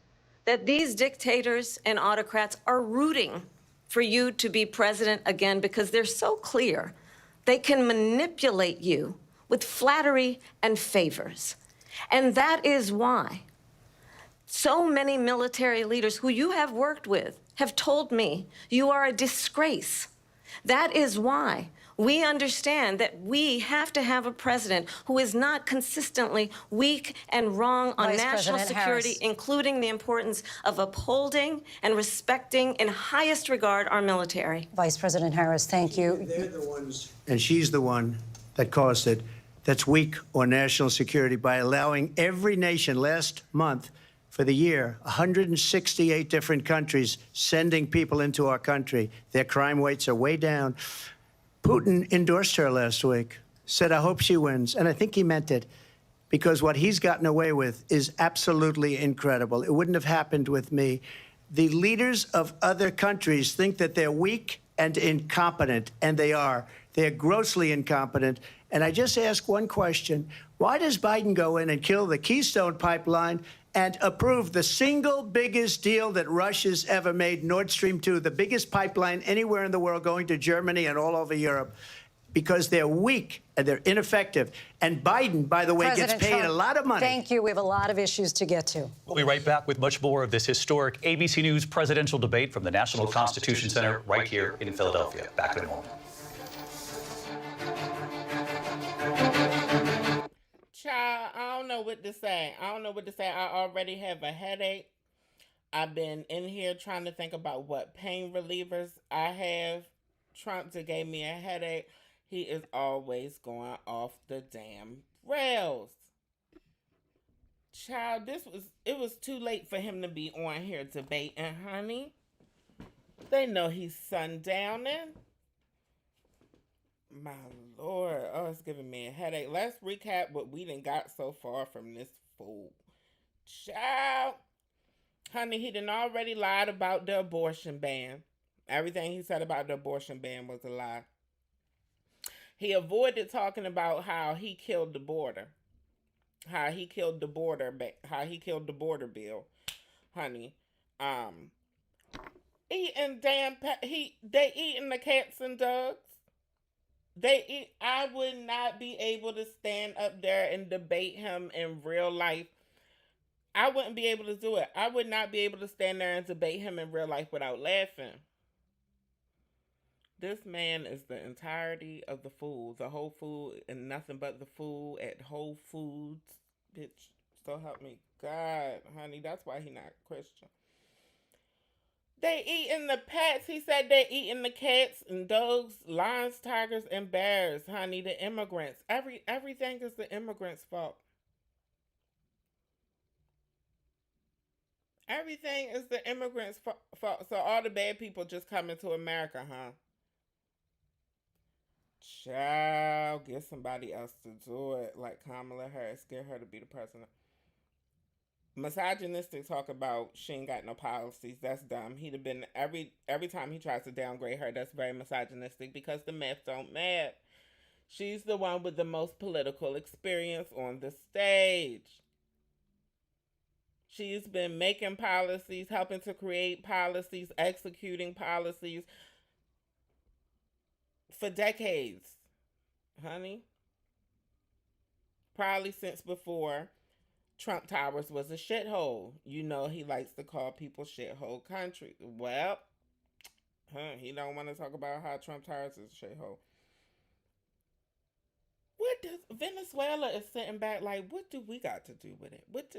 that these dictators and autocrats are rooting for you to be president again because they're so clear they can manipulate you with flattery and favors. And that is why so many military leaders who you have worked with have told me you are a disgrace. That is why we understand that we have to have a president who is not consistently weak and wrong on Vice national President security, Harris. including the importance of upholding and respecting in highest regard our military. Vice President Harris, thank you. They're the ones, and she's the one that caused it, that's weak on national security by allowing every nation last month for the year, 168 different countries sending people into our country. Their crime rates are way down. Putin endorsed her last week, said, I hope she wins. And I think he meant it, because what he's gotten away with is absolutely incredible. It wouldn't have happened with me. The leaders of other countries think that they're weak and incompetent, and they are. They're grossly incompetent. And I just ask one question. Why does Biden go in and kill the Keystone Pipeline and approve the single biggest deal that Russia's ever made, Nord Stream 2, the biggest pipeline anywhere in the world going to Germany and all over Europe? Because they're weak and they're ineffective. And Biden, by the way, President gets paid Trump, a lot of money. Thank you. We have a lot of issues to get to. We'll be right back with much more of this historic ABC News presidential debate from the National Constitution Center right here in Philadelphia. Back in a moment. Child, I don't know what to say. I already have a headache. I've been in here trying to think about what pain relievers I have. Trump just gave me a headache. He is always going off the damn rails. Child, it was too late for him to be on here debating, honey. They know he's sundowning. My Lord, oh, it's giving me a headache. Let's recap what we done got so far from this fool. Child. Honey, he done already lied about the abortion ban. Everything he said about the abortion ban was a lie. He avoided talking about how he killed the border. How he killed the border bill. Honey. They eating the cats and dogs. I would not be able to stand up there and debate him in real life. I wouldn't be able to do it. I would not be able to stand there and debate him in real life without laughing. This man is the entirety of the fool. The whole fool and nothing but the fool at Whole Foods. Bitch, so help me God, honey. That's why he not Christian. They eating the pets. He said they eating the cats and dogs, lions, tigers, and bears, honey. The immigrants. Everything is the immigrants' fault. Everything is the immigrants' fault. So all the bad people just coming to America, huh? Child, get somebody else to do it. Like Kamala Harris, get her to be the president. Misogynistic talk about she ain't got no policies. That's dumb. He'd have been every time he tries to downgrade her. That's very misogynistic because the math don't math. She's the one with the most political experience on the stage. She's been making policies, helping to create policies, executing policies for decades, honey. Probably since before Trump Towers was a shithole. You know he likes to call people shithole country. Well, he don't want to talk about how Trump Towers is a shithole. What does Venezuela is sitting back like? What do we got to do with it? What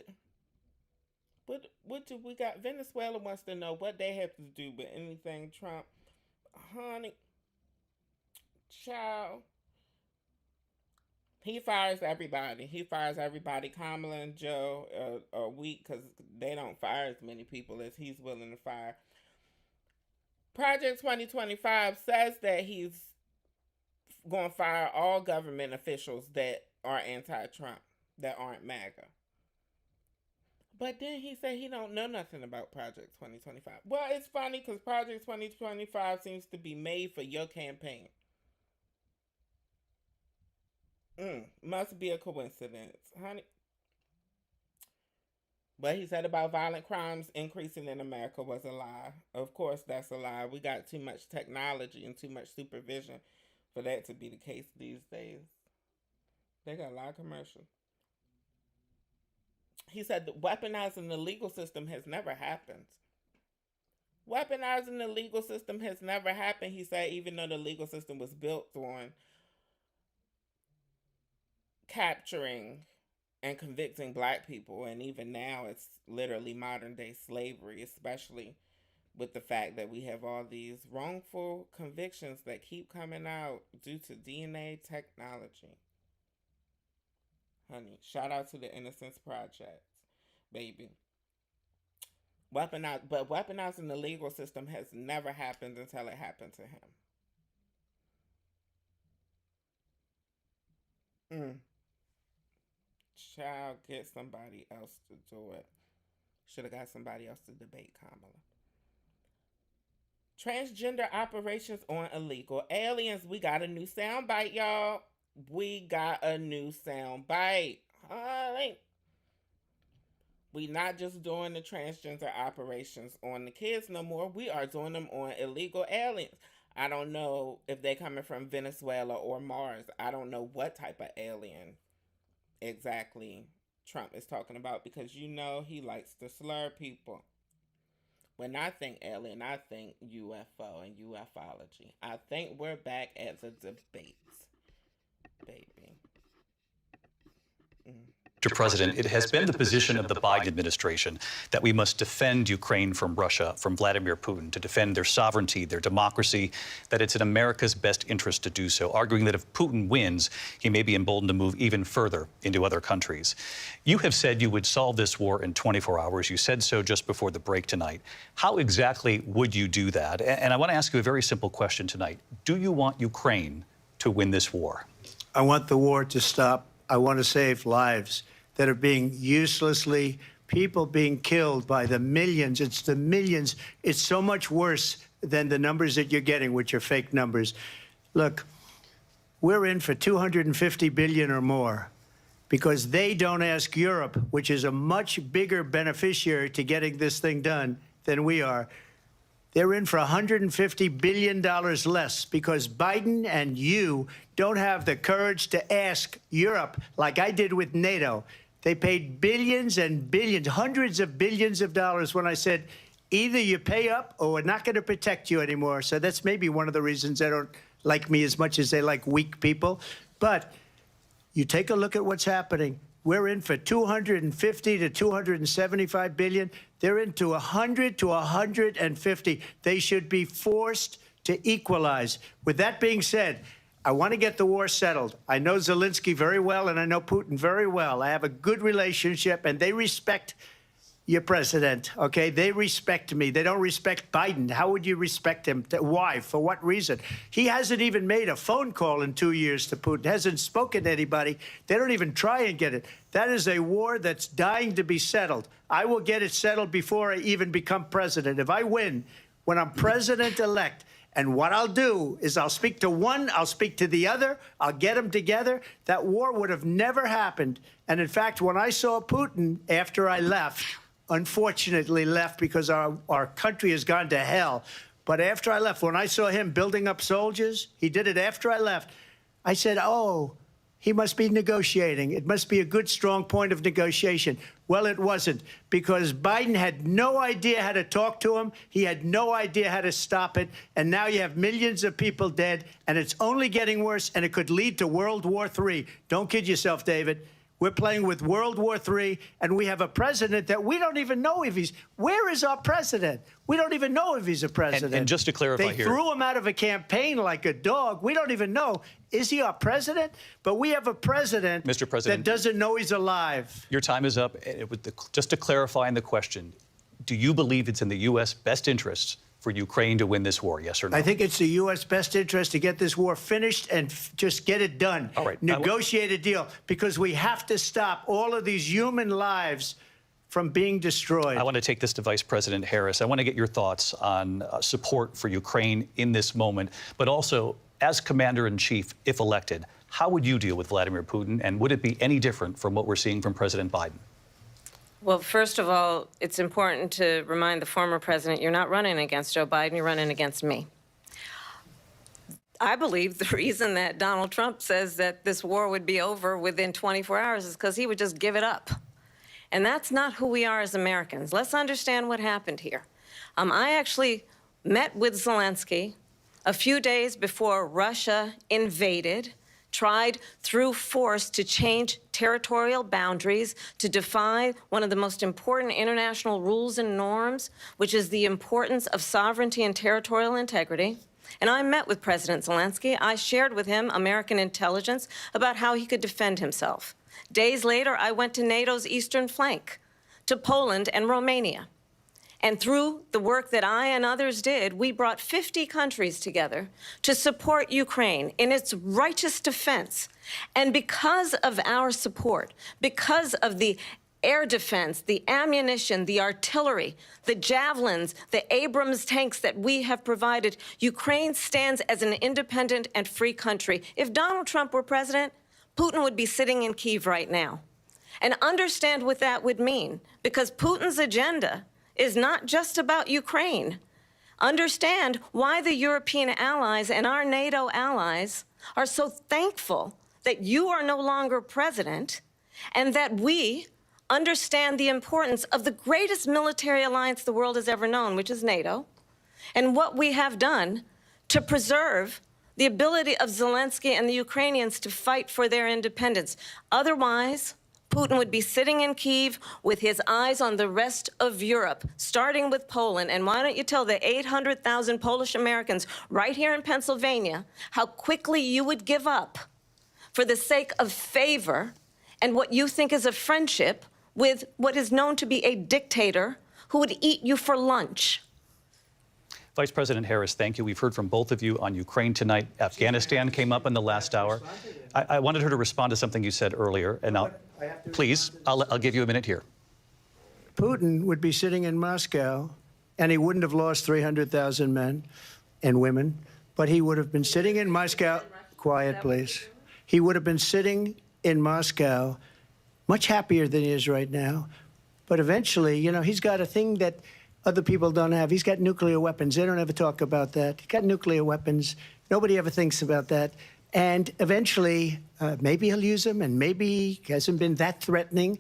do we got? Venezuela wants to know what they have to do with anything Trump, honey, child. He fires everybody. Kamala and Joe are weak because they don't fire as many people as he's willing to fire. Project 2025 says that he's going to fire all government officials that are anti-Trump, that aren't MAGA. But then he said he don't know nothing about Project 2025. Well, it's funny because Project 2025 seems to be made for your campaign. Must be a coincidence, honey. What he said about violent crimes increasing in America was a lie. Of course, that's a lie. We got too much technology and too much supervision for that to be the case these days. They got a lot of commercials. He said that weaponizing the legal system has never happened. Weaponizing the legal system has never happened, he said, even though the legal system was built on capturing and convicting black people. And even now, it's literally modern day slavery, especially with the fact that we have all these wrongful convictions that keep coming out due to DNA technology. Honey, shout out to the Innocence Project, baby. Weaponizing the legal system has never happened until it happened to him. Child, get somebody else to do it. Should have got somebody else to debate Kamala. Transgender operations on illegal aliens. We got a new soundbite, y'all. We got a new soundbite. Honey. We not just doing the transgender operations on the kids no more. We are doing them on illegal aliens. I don't know if they're coming from Venezuela or Mars. I don't know what type of alien exactly Trump is talking about because you know he likes to slur people. When I think alien, I think UFO and ufology. I think we're back at the debate, baby. Mr. President, it has been the position of the Biden administration that we must defend Ukraine from Russia, from Vladimir Putin, to defend their sovereignty, their democracy, that it's in America's best interest to do so, arguing that if Putin wins, he may be emboldened to move even further into other countries. You have said you would solve this war in 24 hours. You said so just before the break tonight. How exactly would you do that? And I want to ask you a very simple question tonight. Do you want Ukraine to win this war? I want the war to stop. I want to save lives that are being uselessly, people being killed by the millions. It's the millions. It's so much worse than the numbers that you're getting, which are fake numbers. Look, we're in for $250 billion or more because they don't ask Europe, which is a much bigger beneficiary to getting this thing done than we are. They're in for $150 billion less because Biden and you don't have the courage to ask Europe like I did with NATO. They paid billions and billions, hundreds of billions of dollars when I said, either you pay up or we're not going to protect you anymore. So that's maybe one of the reasons they don't like me as much as they like weak people. But you take a look at what's happening. We're in for 250 to 275 billion. They're into 100 to 150. They should be forced to equalize. With that being said, I want to get the war settled. I know Zelensky very well, and I know Putin very well. I have a good relationship, and they respect your president, okay? They respect me. They don't respect Biden. How would you respect him? Why? For what reason? He hasn't even made a phone call in 2 years to Putin, hasn't spoken to anybody. They don't even try and get it. That is a war that's dying to be settled. I will get it settled before I even become president. If I win, when I'm president-elect, and what I'll do is I'll speak to one, I'll speak to the other, I'll get them together. That war would have never happened. And in fact, when I saw Putin after I left, unfortunately left because our country has gone to hell. But after I left, when I saw him building up soldiers, he did it after I left, I said, oh, he must be negotiating. It must be a good, strong point of negotiation. Well, it wasn't, because Biden had no idea how to talk to him. He had no idea how to stop it. And now you have millions of people dead, and it's only getting worse, and it could lead to World War III. Don't kid yourself, David. We're playing with World War III, and we have a president that we don't even know if he's... Where is our president? We don't even know if he's a president. And just to clarify they here... They threw him out of a campaign like a dog. We don't even know. Is he our president? But we have a president, Mr. President, that doesn't know he's alive. Your time is up. Just to clarify in the question, do you believe it's in the U.S. best interests for Ukraine to win this war, yes or no? I think it's the U.S. best interest to get this war finished and just get it done. All right. Negotiate a deal, because we have to stop all of these human lives from being destroyed. I want to take this to Vice President Harris. I want to get your thoughts on support for Ukraine in this moment, but also, as Commander-in-Chief, if elected, how would you deal with Vladimir Putin, and would it be any different from what we're seeing from President Biden? Well, first of all, it's important to remind the former president you're not running against Joe Biden, you're running against me. I believe the reason that Donald Trump says that this war would be over within 24 hours is because he would just give it up. And that's not who we are as Americans. Let's understand what happened here. I actually met with Zelensky a few days before Russia invaded, tried through force to change territorial boundaries, to defy one of the most important international rules and norms, which is the importance of sovereignty and territorial integrity. And I met with President Zelensky. I shared with him American intelligence about how he could defend himself. Days later, I went to NATO's eastern flank, to Poland and Romania. And through the work that I and others did, we brought 50 countries together to support Ukraine in its righteous defense. And because of our support, because of the air defense, the ammunition, the artillery, the javelins, the Abrams tanks that we have provided, Ukraine stands as an independent and free country. If Donald Trump were president, Putin would be sitting in Kyiv right now. And understand what that would mean, because Putin's agenda is not just about Ukraine. Understand why the European allies and our NATO allies are so thankful that you are no longer president, and that we understand the importance of the greatest military alliance the world has ever known, which is NATO, and what we have done to preserve the ability of Zelensky and the Ukrainians to fight for their independence. Otherwise, Putin would be sitting in Kyiv with his eyes on the rest of Europe, starting with Poland. And why don't you tell the 800,000 Polish Americans right here in Pennsylvania how quickly you would give up for the sake of favor and what you think is a friendship with what is known to be a dictator who would eat you for lunch. Vice President Harris, thank you. We've heard from both of you on Ukraine tonight. Afghanistan came up in the last hour. I wanted her to respond to something you said earlier, and please, I'll give you a minute here. Putin would be sitting in Moscow, and he wouldn't have lost 300,000 men and women, but he would have been sitting in Moscow. Quiet, please. He would have been sitting in Moscow, much happier than he is right now. But eventually, you know, he's got a thing that other people don't have. He's got nuclear weapons. They don't ever talk about that. He's got nuclear weapons. Nobody ever thinks about that. And eventually, maybe he'll use them, and maybe he hasn't been that threatening,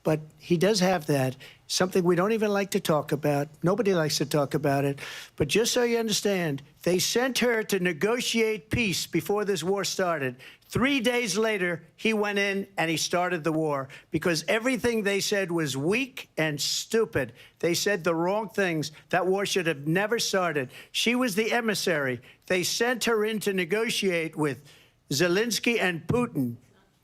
but he does have that. Something we don't even like to talk about. Nobody likes to talk about it. But just so you understand, they sent her to negotiate peace before this war started. 3 days later, he went in and he started the war, because everything they said was weak and stupid. They said the wrong things. That war should have never started. She was the emissary. They sent her in to negotiate with Zelensky and Putin,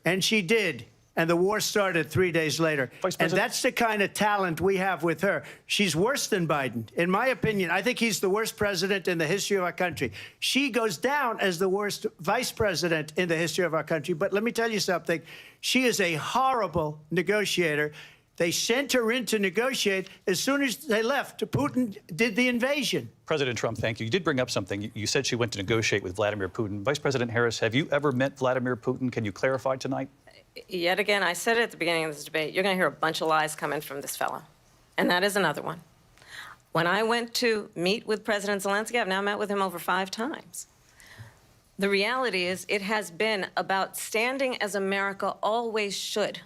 and she did. And the war started 3 days later. Vice And President? that's the kind of talent we have with her. She's worse than Biden. In my opinion, I think he's the worst president in the history of our country. She goes down as the worst vice president in the history of our country. But let me tell you something. She is a horrible negotiator. They sent her in to negotiate. As soon as they left, Putin did the invasion. President Trump, thank you. You did bring up something. You said she went to negotiate with Vladimir Putin. Vice President Harris, have you ever met Vladimir Putin? Can you clarify tonight? Yet again, I said it at the beginning of this debate, you're going to hear a bunch of lies coming from this fellow. And that is another one. When I went to meet with President Zelensky, I've now met with him over 5 times. The reality is it has been about standing as America always should,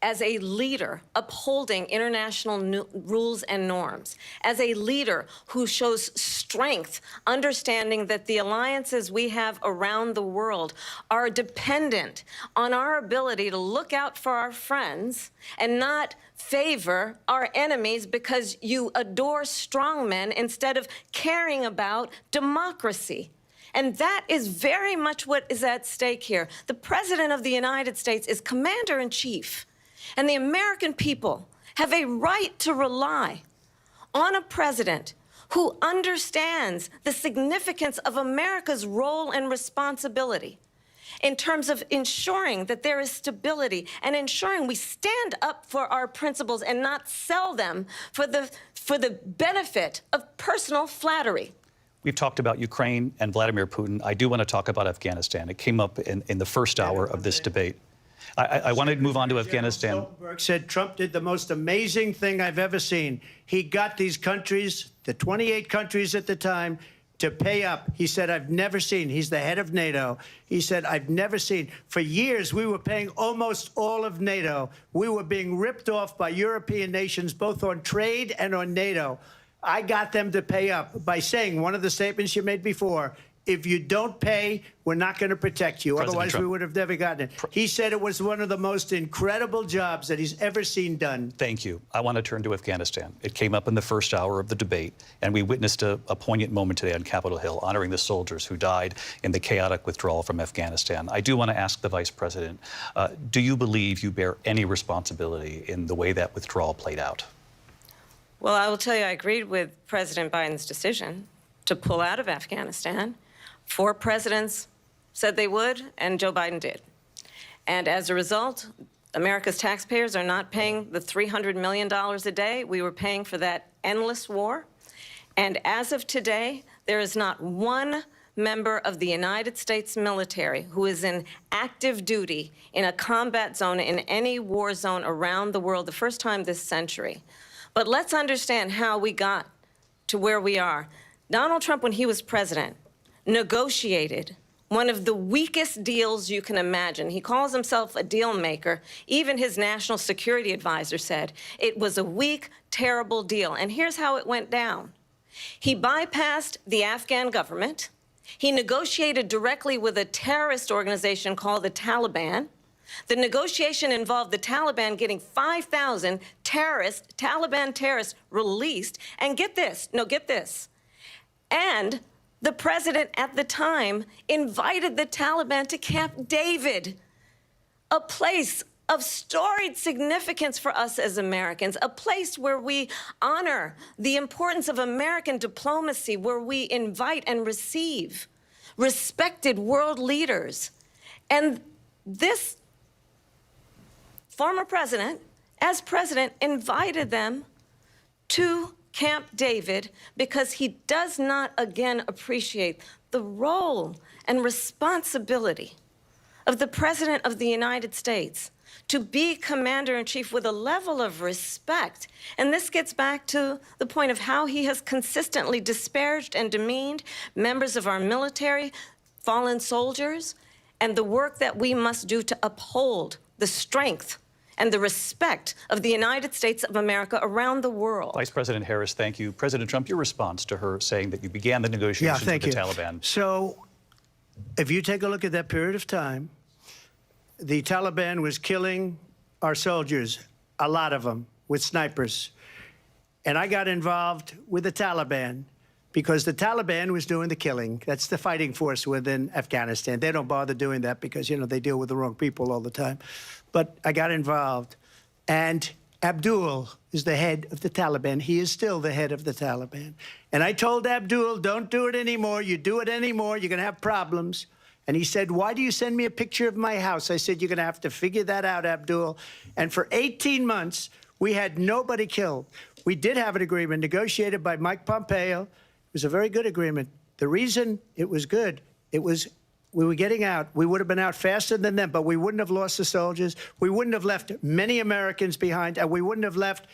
as a leader upholding international rules and norms, as a leader who shows strength, understanding that the alliances we have around the world are dependent on our ability to look out for our friends and not favor our enemies because you adore strongmen instead of caring about democracy. And that is very much what is at stake here. The President of the United States is commander-in-chief. And the American people have a right to rely on a president who understands the significance of America's role and responsibility in terms of ensuring that there is stability and ensuring we stand up for our principles and not sell them for the benefit of personal flattery. We've talked about Ukraine and Vladimir Putin. I do want to talk about Afghanistan. It came up in the first hour of this debate. I want to move on to Afghanistan. Stoltenberg said Trump did the most amazing thing I've ever seen. He got these countries, the 28 countries at the time, to pay up. He said, I've never seen. He's the head of NATO. He said, I've never seen. For years, we were paying almost all of NATO. We were being ripped off by European nations, both on trade and on NATO. I got them to pay up by saying one of the statements you made before, if you don't pay, we're not going to protect you. President Otherwise, Trump. we would have never gotten it. He said it was one of the most incredible jobs that he's ever seen done. Thank you. I want to turn to Afghanistan. It came up in the first hour of the debate, and we witnessed a poignant moment today on Capitol Hill, honoring the soldiers who died in the chaotic withdrawal from Afghanistan. I do want to ask the Vice President, do you believe you bear any responsibility in the way that withdrawal played out? Well, I will tell you, I agreed with President Biden's decision to pull out of Afghanistan. 4 presidents said they would, and Joe Biden did. And as a result, America's taxpayers are not paying the $300 million a day we were paying for that endless war. And as of today, there is not one member of the United States military who is in active duty in a combat zone in any war zone around the world, the first time this century. But let's understand how we got to where we are. Donald Trump, when he was president, negotiated one of the weakest deals you can imagine. He calls himself a deal maker. Even his national security advisor said it was a weak, terrible deal. And here's how it went down. He bypassed the Afghan government. He negotiated directly with a terrorist organization called the Taliban. The negotiation involved the Taliban getting 5,000 Taliban terrorists released. And get this, and the president at the time invited the Taliban to Camp David, a place of storied significance for us as Americans, a place where we honor the importance of American diplomacy, where we invite and receive respected world leaders. And this former president, as president, invited them to Camp David because he does not, again, appreciate the role and responsibility of the President of the United States to be commander-in-chief with a level of respect. And this gets back to the point of how he has consistently disparaged and demeaned members of our military, fallen soldiers, and the work that we must do to uphold the strength and the respect of the United States of America around the world. Vice President Harris, thank you. President Trump, your response to her saying that you began the negotiations with the Taliban. So if you take a look at that period of time, the Taliban was killing our soldiers, a lot of them, with snipers. And I got involved with the Taliban because the Taliban was doing the killing. That's the fighting force within Afghanistan. They don't bother doing that because, you know, they deal with the wrong people all the time. But I got involved. And Abdul is the head of the Taliban. He is still the head of the Taliban. And I told Abdul, don't do it anymore. You do it anymore, you're going to have problems. And he said, why do you send me a picture of my house? I said, you're going to have to figure that out, Abdul. And for 18 months, we had nobody killed. We did have an agreement negotiated by Mike Pompeo. It was a very good agreement. The reason it was good, it was we were getting out. We would have been out faster than them, but we wouldn't have lost the soldiers. We wouldn't have left many Americans behind, and we wouldn't have left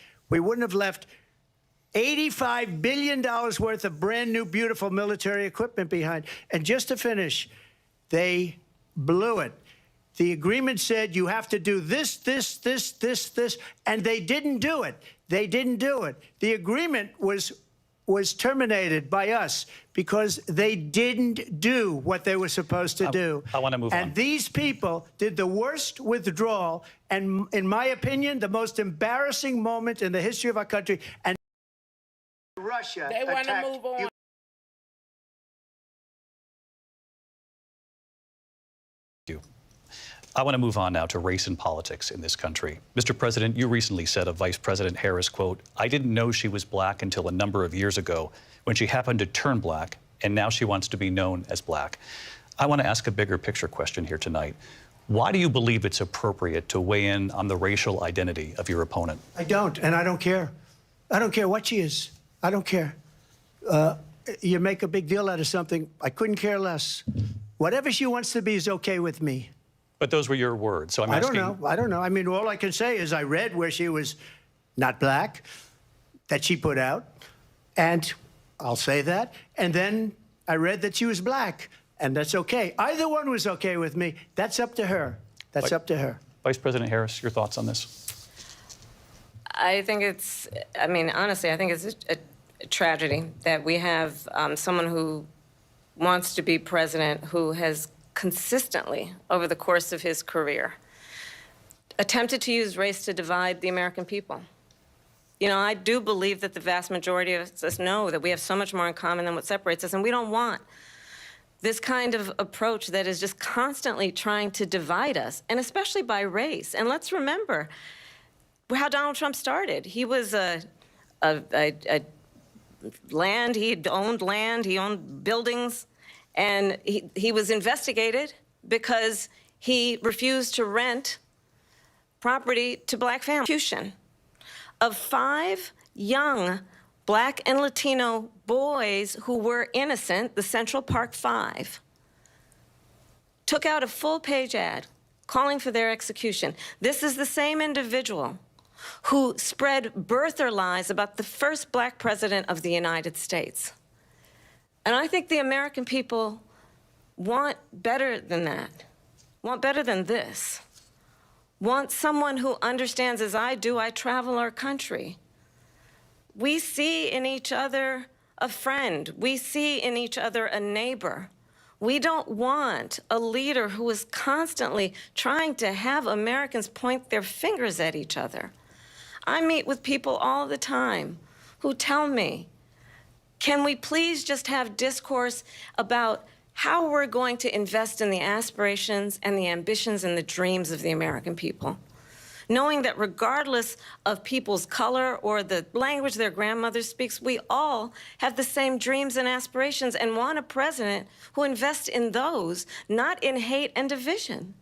$85 billion worth of brand new, beautiful military equipment behind. And just to finish, they blew it. The agreement said you have to do this, this, this, this, this, and they didn't do it. They didn't do it. The agreement was terminated by us because they didn't do what they were supposed to do. I want to move on. And these people did the worst withdrawal, and in my opinion, the most embarrassing moment in the history of our country. And Russia They want to attacked move on. I want to move on now to race and politics in this country. Mr. President, you recently said of Vice President Harris, quote, I didn't know she was black until a number of years ago when she happened to turn black, and now she wants to be known as black. I want to ask a bigger picture question here tonight. Why do you believe it's appropriate to weigh in on the racial identity of your opponent? I don't, and I don't care. I don't care what she is. I don't care. You make a big deal out of something. I couldn't care less. Whatever she wants to be is okay with me. But those were your words, so I'm asking. I don't know. I mean, all I can say is I read where she was not black, that she put out, and I'll say that. And then I read that she was black, and that's okay. Either one was okay with me. That's up to her. That's up to her. Vice President Harris, your thoughts on this? I think it's, I mean, honestly, I think it's a tragedy that we have someone who wants to be president who has consistently, over the course of his career, attempted to use race to divide the American people. You know, I do believe that the vast majority of us know that we have so much more in common than what separates us, and we don't want this kind of approach that is just constantly trying to divide us, and especially by race. And let's remember how Donald Trump started. He was land, he owned buildings, and he was investigated because he refused to rent property to black families. Of 5 young black and Latino boys who were innocent, the Central Park 5, took out a full-page ad calling for their execution. This is the same individual who spread birther lies about the first black president of the United States. And I think the American people want better than that, want better than this, want someone who understands, as I do, I travel our country. We see in each other a friend. We see in each other a neighbor. We don't want a leader who is constantly trying to have Americans point their fingers at each other. I meet with people all the time who tell me, can we please just have discourse about how we're going to invest in the aspirations and the ambitions and the dreams of the American people? Knowing that regardless of people's color or the language their grandmother speaks, we all have the same dreams and aspirations and want a president who invests in those, not in hate and division.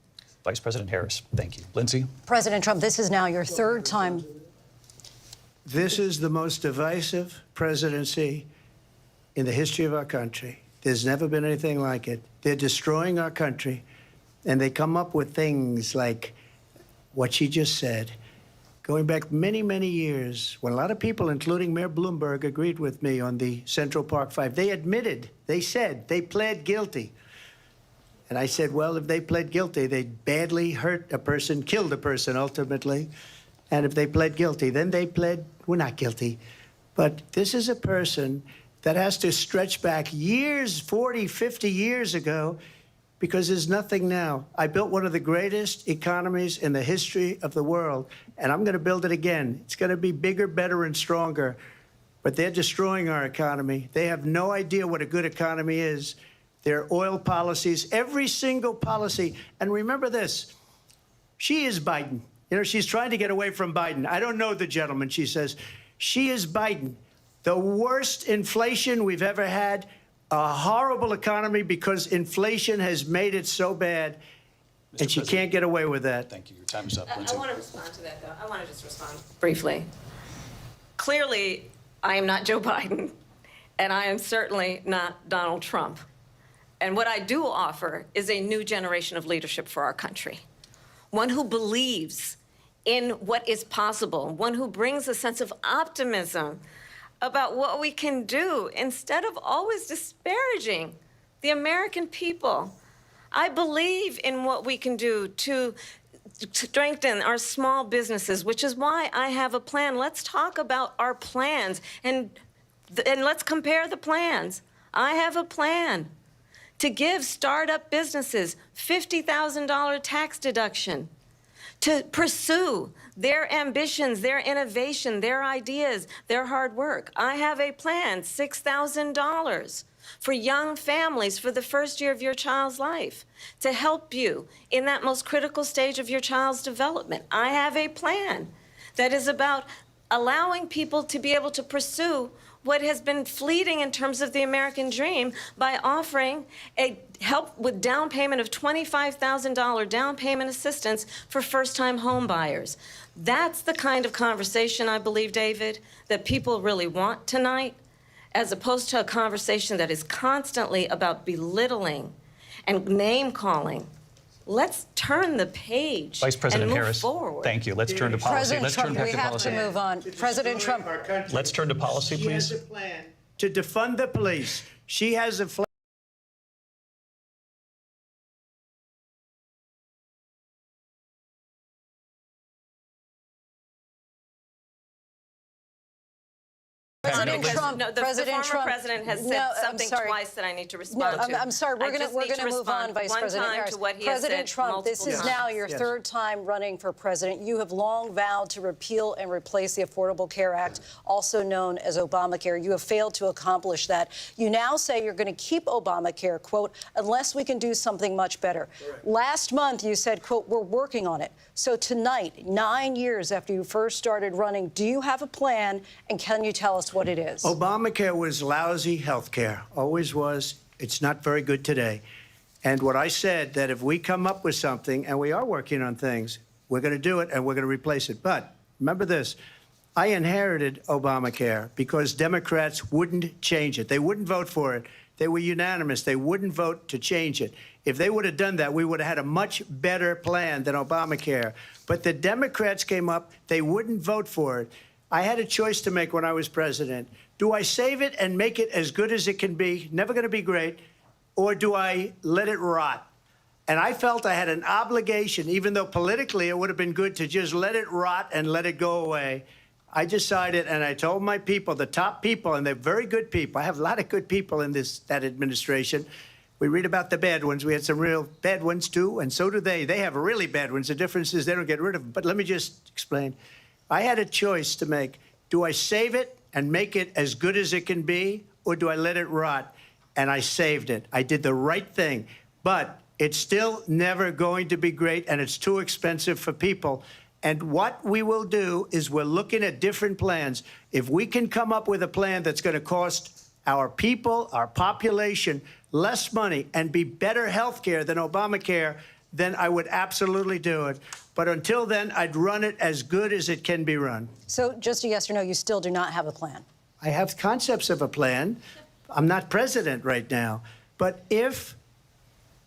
Vice President Harris, thank you. Lindsay? President Trump, this is now your 3rd time. This is the most divisive presidency in the history of our country. There's never been anything like it. They're destroying our country, and they come up with things like what she just said. Going back many, many years, when a lot of people, including Mayor Bloomberg, agreed with me on the Central Park 5, they admitted, they said, they pled guilty. And I said, well, if they pled guilty, they badly hurt a person, killed a person ultimately. And if they pled guilty, then they pled, we're not guilty. But this is a person that has to stretch back years, 40, 50 years ago, because there's nothing now. I built one of the greatest economies in the history of the world, and I'm going to build it again. It's going to be bigger, better, and stronger. but they're destroying our economy. They have no idea what a good economy is. Their oil policies, every single policy. And remember this, she is Biden. You know, she's trying to get away from Biden. I don't know the gentleman, she says. She is Biden. The worst inflation we've ever had, a horrible economy because inflation has made it so bad, and she can't get away with that. Thank you. Your time is up. I want to respond to that, though. I want to just respond briefly. Clearly, I am not Joe Biden, and I am certainly not Donald Trump. And what I do offer is a new generation of leadership for our country, one who believes in what is possible, one who brings a sense of optimism about what we can do instead of always disparaging the American people. I believe in what we can do to strengthen our small businesses, which is why I have a plan. Let's talk about our plans and let's compare the plans. I have a plan to give startup businesses $50,000 tax deduction, to pursue their ambitions, their innovation, their ideas, their hard work. I have a plan, $6,000 for young families for the first year of your child's life, to help you in that most critical stage of your child's development. I have a plan that is about allowing people to be able to pursue what has been fleeting in terms of the American dream by offering a help with down payment of $25,000 down payment assistance for first-time home buyers. That's the kind of conversation, I believe, David, that people really want tonight, as opposed to a conversation that is constantly about belittling and name-calling. Let's turn the page Vice President and move Harris, forward. thank you. Let's turn to policy. President Let's Trump, turn back we to have policy. to move on. President Trump, Let's turn to policy, She please. has a plan to defund the police. She has a plan. President Trump, No, the President former Trump. president has said No, I'm something sorry. twice that I need to respond No, to. I'm sorry. We're I going just need to move on, respond Vice one President time Harris. to what he has President said Trump, this multiple is times. now your Yes. third time running for president. You have long vowed to repeal and replace the Affordable Care Act, also known as Obamacare. You have failed to accomplish that. You now say you're going to keep Obamacare, quote, unless we can do something much better. Correct. Last month, you said, quote, we're working on it. So tonight, 9 years after you first started running, do you have a plan, and can you tell us what it is? Obamacare was lousy health care, always was. It's not very good today. And what I said, that if we come up with something, and we are working on things, we're going to do it and we're going to replace it. But remember this, I inherited Obamacare because Democrats wouldn't change it. They wouldn't vote for it. They were unanimous. They wouldn't vote to change it. If they would have done that, we would have had a much better plan than Obamacare. But the Democrats came up. They wouldn't vote for it. I had a choice to make when I was president. Do I save it and make it as good as it can be, never going to be great, or do I let it rot? And I felt I had an obligation, even though politically it would have been good to just let it rot and let it go away. I decided, and I told my people, the top people, and they're very good people. I have a lot of good people in that administration. We read about the bad ones. We had some real bad ones, too, and so do they. They have really bad ones. The difference is they don't get rid of them. But let me just explain. I had a choice to make. Do I save it and make it as good as it can be, or do I let it rot? And I saved it. I did the right thing. But it's still never going to be great, and it's too expensive for people. And what we will do is we're looking at different plans. If we can come up with a plan that's going to cost our people, our population, less money and be better health care than Obamacare, then I would absolutely do it. But until then, I'd run it as good as it can be run. So just a yes or no, you still do not have a plan? I have concepts of a plan. I'm not president right now. But if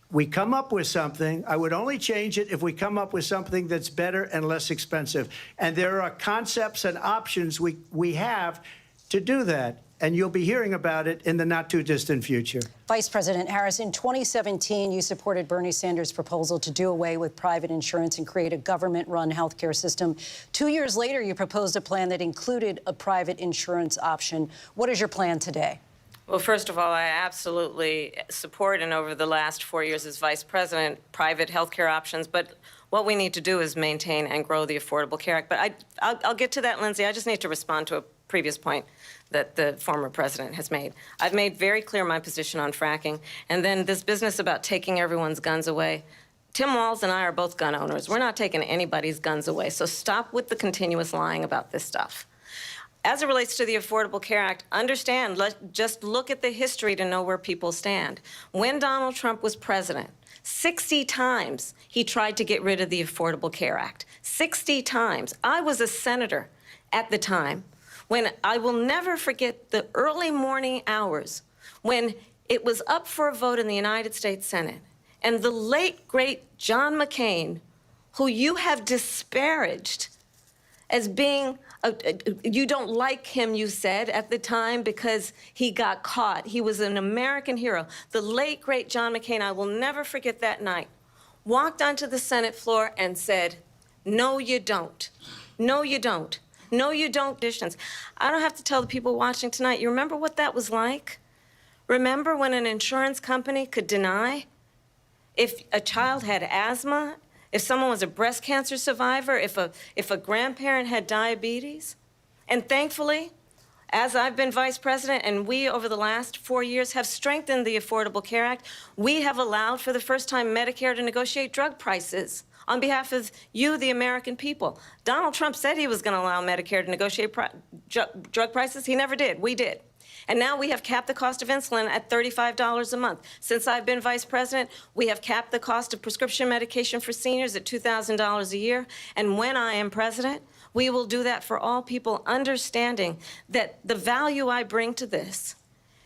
we come up with something, I would only change it if we come up with something that's better and less expensive. And there are concepts and options we have to do that. And you'll be hearing about it in the not-too-distant future. Vice President Harris, in 2017, you supported Bernie Sanders' proposal to do away with private insurance and create a government-run health care system. 2 years later, you proposed a plan that included a private insurance option. What is your plan today? Well, first of all, I absolutely support, and over the last 4 years as vice president, private health care options. But what we need to do is maintain and grow the Affordable Care Act. But I'll get to that, Lindsay. I just need to respond to a previous point that the former president has made. I've made very clear my position on fracking. And then this business about taking everyone's guns away. Tim Walz and I are both gun owners. We're not taking anybody's guns away. So stop with the continuous lying about this stuff. As it relates to the Affordable Care Act, understand, just look at the history to know where people stand. When Donald Trump was president, 60 times he tried to get rid of the Affordable Care Act. 60 times. I was a senator at the time when I will never forget the early morning hours when it was up for a vote in the United States Senate. And the late, great John McCain, who you have disparaged as being, you don't like him, you said, at the time because he got caught. He was an American hero. The late, great John McCain, I will never forget that night, walked onto the Senate floor and said, no, you don't. No, you don't. No, you don't. I don't have to tell the people watching tonight, you remember what that was like? Remember when an insurance company could deny if a child had asthma, if someone was a breast cancer survivor, if a grandparent had diabetes? And thankfully, as I've been vice president and we over the last 4 years have strengthened the Affordable Care Act, we have allowed for the first time Medicare to negotiate drug prices on behalf of you, the American people. Donald Trump said he was going to allow Medicare to negotiate drug prices. He never did. We did. And now we have capped the cost of insulin at $35 a month. Since I've been vice president, we have capped the cost of prescription medication for seniors at $2,000 a year. And when I am president, we will do that for all people, understanding that the value I bring to this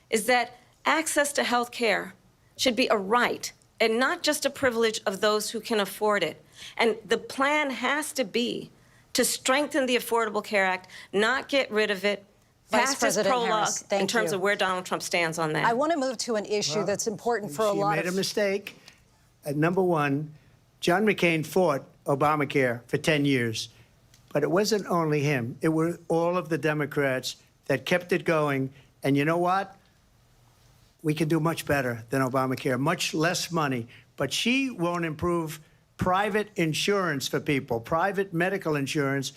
is that access to health care should be a right and not just a privilege of those who can afford it. And the plan has to be to strengthen the Affordable Care Act, not get rid of it. Vice President Harris, thank you. In terms of where Donald Trump stands on that. I want to move to an issue that's important for a lot of... She made a mistake. Number one, John McCain fought Obamacare for 10 years. But it wasn't only him. It were all of the Democrats that kept it going. And you know what? We can do much better than Obamacare, much less money. But she won't improve private insurance for people, private medical insurance.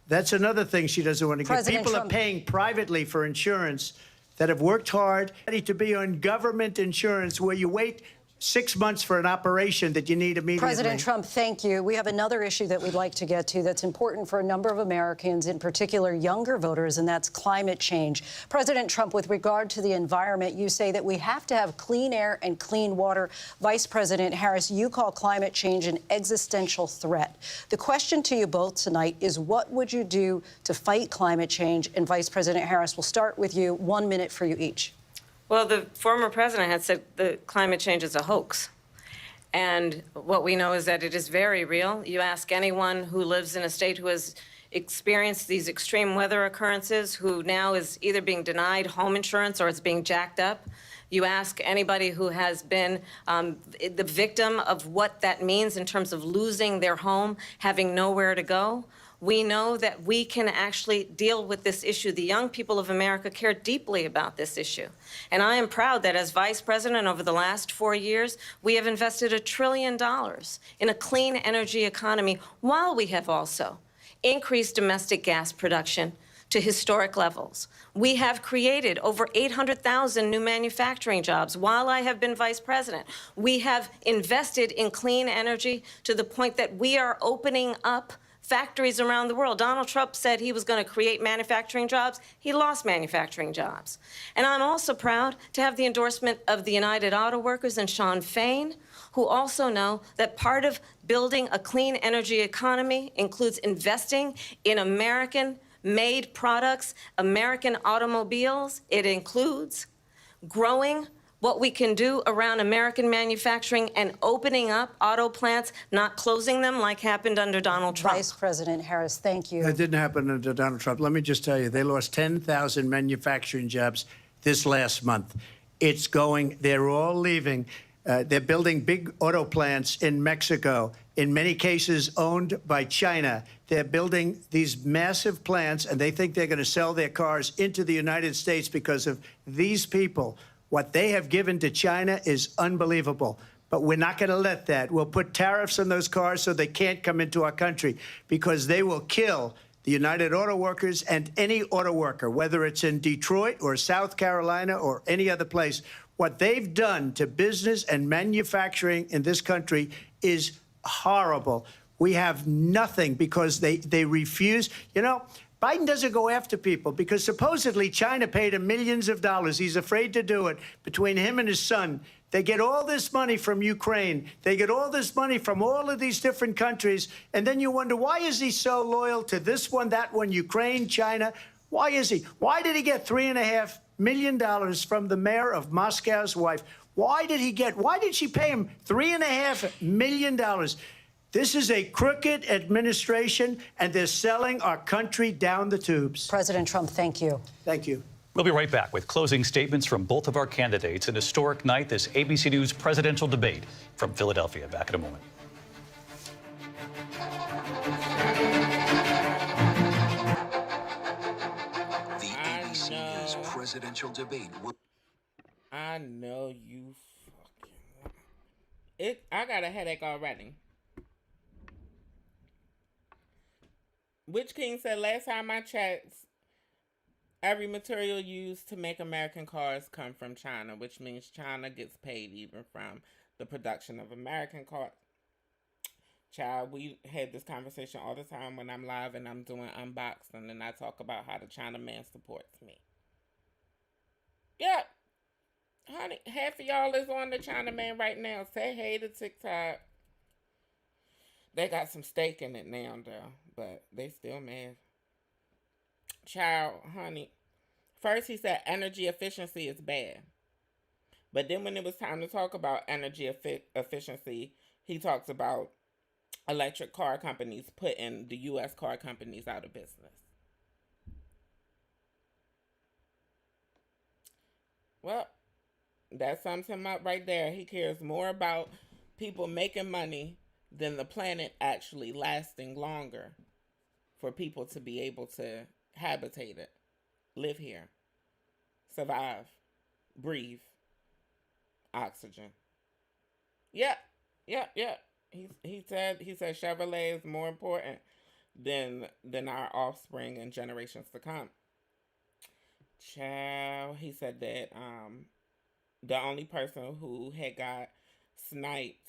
That's another thing she doesn't want to get. People are paying privately for insurance that have worked hard, ready to be on government insurance where you wait 6 months for an operation that you need immediately. President Trump, thank you. We have another issue that we'd like to get to that's important for a number of Americans, in particular younger voters, and that's climate change. President Trump, with regard to the environment, you say that we have to have clean air and clean water. Vice President Harris, you call climate change an existential threat. The question to you both tonight is, what would you do to fight climate change? And Vice President Harris, we'll start with you. 1 minute for you each. Well, the former president had said that climate change is a hoax. And what we know is that it is very real. You ask anyone who lives in a state who has experienced these extreme weather occurrences, who now is either being denied home insurance or it's being jacked up. You ask anybody who has been the victim of what that means in terms of losing their home, having nowhere to go. We know that we can actually deal with this issue. The young people of America care deeply about this issue. And I am proud that as vice president over the last 4 years, we have invested $1 trillion in a clean energy economy, while we have also increased domestic gas production to historic levels. We have created over 800,000 new manufacturing jobs while I have been vice president. We have invested in clean energy to the point that we are opening up factories around the world. Donald Trump said he was going to create manufacturing jobs. He lost manufacturing jobs. And I'm also proud to have the endorsement of the United Auto Workers and Sean Fain, who also know that part of building a clean energy economy includes investing in American-made products, American automobiles. It includes growing what we can do around American manufacturing and opening up auto plants, not closing them like happened under Donald Trump. Vice President Harris, thank you. That didn't happen under Donald Trump. Let me just tell you, they lost 10,000 manufacturing jobs this last month. It's going, they're all leaving. They're building big auto plants in Mexico, in many cases owned by China. They're building these massive plants, and they think they're going to sell their cars into the United States because of these people. What they have given to China is unbelievable. But we're not going to let that. We'll put tariffs on those cars so they can't come into our country, because they will kill the United Auto Workers, and any auto worker, whether it's in Detroit or South Carolina or any other place. What they've done to business and manufacturing in this country is horrible. We have nothing because they refuse. You know, Biden doesn't go after people because supposedly China paid him millions of dollars. He's afraid to do it. Between him and his son, they get all this money from Ukraine. They get all this money from all of these different countries. And then you wonder, why is he so loyal to this one, that one, Ukraine, China? Why is he? Why did he get $3.5 million from the mayor of Moscow's wife? Why did she pay him $3.5 million? This is a crooked administration, and they're selling our country down the tubes. President Trump, thank you. Thank you. We'll be right back with closing statements from both of our candidates. An historic night, this ABC News presidential debate from Philadelphia. Back in a moment. The ABC News presidential debate. I know you fucking... I got a headache already. Witch King said, last time I checked, every material used to make American cars come from China, which means China gets paid even from the production of American cars. Child, we had this conversation all the time when I'm live and I'm doing unboxing and I talk about how the China man supports me. Yep. Honey, half of y'all is on the China man right now. Say hey to TikTok. They got some stake in it now, though, but they still mad. Child, honey. First, he said energy efficiency is bad. But then when it was time to talk about energy efficiency, he talks about electric car companies putting the U.S. car companies out of business. Well, that sums him up right there. He cares more about people making money than the planet actually lasting longer for people to be able to habitate it, live here, survive, breathe, oxygen. Yep. He said Chevrolet is more important than our offspring and generations to come. Child, he said that the only person who had got sniped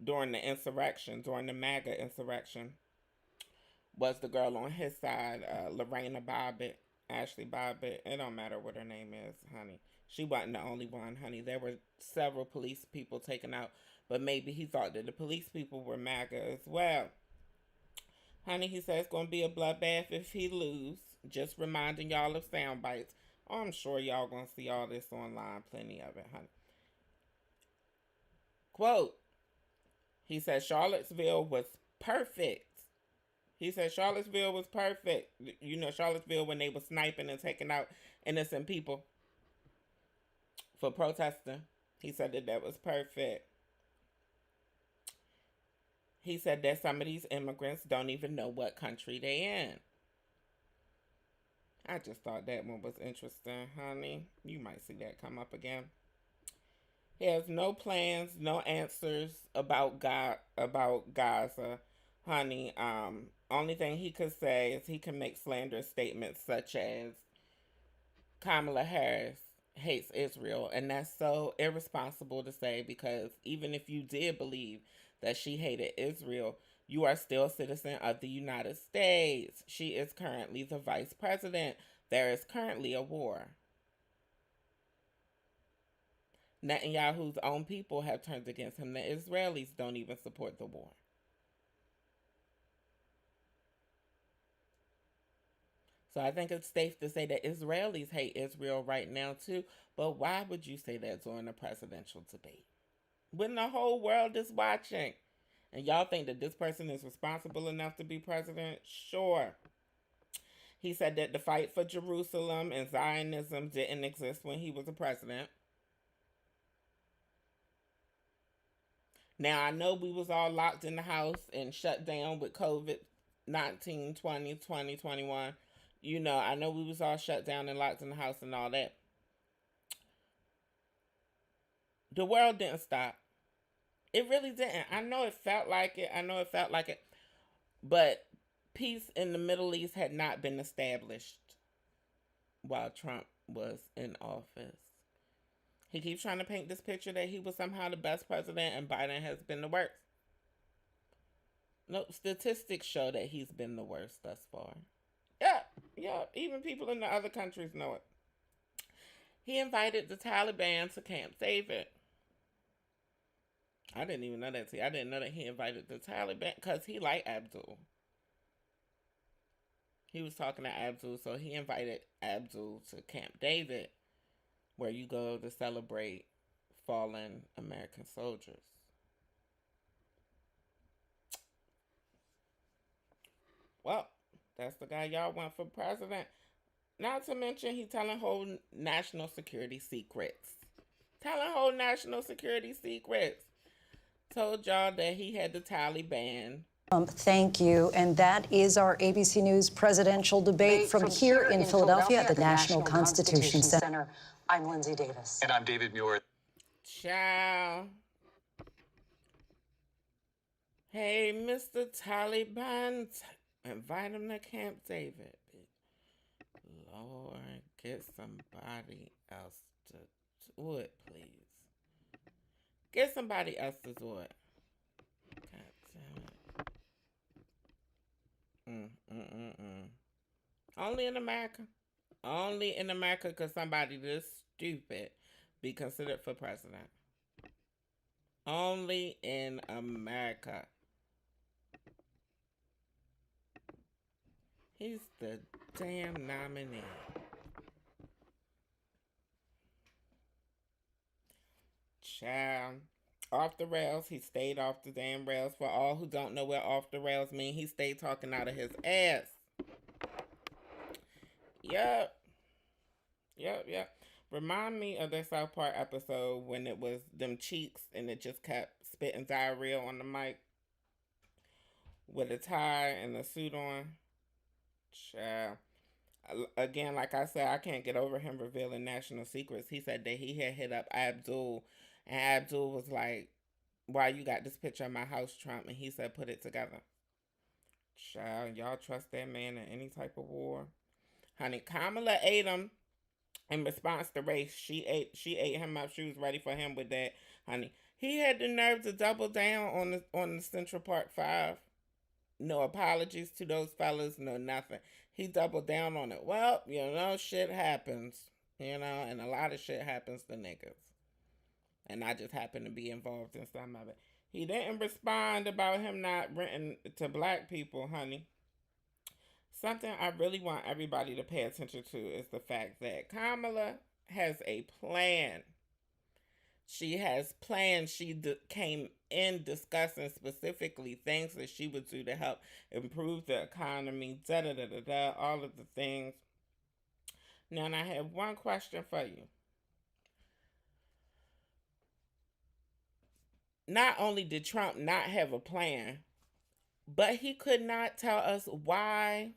during the insurrection, during the MAGA insurrection, was the girl on his side, Lorena Bobbitt, Ashley Bobbitt. It don't matter what her name is, honey. She wasn't the only one, honey. There were several police people taken out, but maybe he thought that the police people were MAGA as well. Honey, he says it's going to be a bloodbath if he lose. Just reminding y'all of sound bites. Oh, I'm sure y'all going to see all this online. Plenty of it, honey. Quote, he said Charlottesville was perfect. He said Charlottesville was perfect. You know, Charlottesville when they were sniping and taking out innocent people for protesting. He said that was perfect. He said that some of these immigrants don't even know what country they in. I just thought that one was interesting, honey. You might see that come up again. He has no plans, no answers about Gaza, honey. Only thing he could say is he can make slanderous statements such as Kamala Harris hates Israel, and that's so irresponsible to say because even if you did believe that she hated Israel, you are still a citizen of the United States. She is currently the vice president. There is currently a war. Netanyahu's own people have turned against him. The Israelis don't even support the war. So I think it's safe to say that Israelis hate Israel right now too. But why would you say that during a presidential debate? When the whole world is watching. And y'all think that this person is responsible enough to be president? Sure. He said that the fight for Jerusalem and Zionism didn't exist when he was a president. Now, I know we was all locked in the house and shut down with COVID-19, 2021. You know, I know we was all shut down and locked in the house and all that. The world didn't stop. It really didn't. I know it felt like it. But peace in the Middle East had not been established while Trump was in office. He keeps trying to paint this picture that he was somehow the best president and Biden has been the worst. No, statistics show that he's been the worst thus far. Yeah, even people in the other countries know it. He invited the Taliban to Camp David. I didn't even know that. See, I didn't know that he invited the Taliban because he liked Abdul. He was talking to Abdul, so he invited Abdul to Camp David, where you go to celebrate fallen American soldiers. Well, that's the guy y'all want for president. Not to mention he telling whole national security secrets. Told y'all that he had the Taliban. Thank you. And that is our ABC News presidential debate from here in Philadelphia at the National Constitution Center. I'm Lindsay Davis. And I'm David Muir. Ciao. Hey, Mr. Taliban, invite him to Camp David. Lord, get somebody else to do it, please. Get somebody else to do it. God damn it. Only in America. Only in America could somebody this stupid be considered for president. Only in America. He's the damn nominee. Child. Off the rails. He stayed off the damn rails. For all who don't know what off the rails mean, he stayed talking out of his ass. Yep. Remind me of that South Park episode when it was them cheeks and it just kept spitting diarrhea on the mic with a tie and a suit on. Child. Again, like I said, I can't get over him revealing national secrets. He said that he had hit up Abdul, and Abdul was like, "Why you got this picture of my house, Trump?" And he said, "Put it together." Child, y'all trust that man in any type of war? Honey, Kamala ate him in response to race. She ate him up. She was ready for him with that, honey. He had the nerve to double down on the Central Park 5. No apologies to those fellas, no nothing. He doubled down on it. Well, shit happens, and a lot of shit happens to niggas. And I just happen to be involved in some of it. He didn't respond about him not renting to black people, honey. Something I really want everybody to pay attention to is the fact that Kamala has a plan. She has plans. She came in discussing specifically things that she would do to help improve the economy, all of the things. Now, and I have one question for you. Not only did Trump not have a plan, but he could not tell us why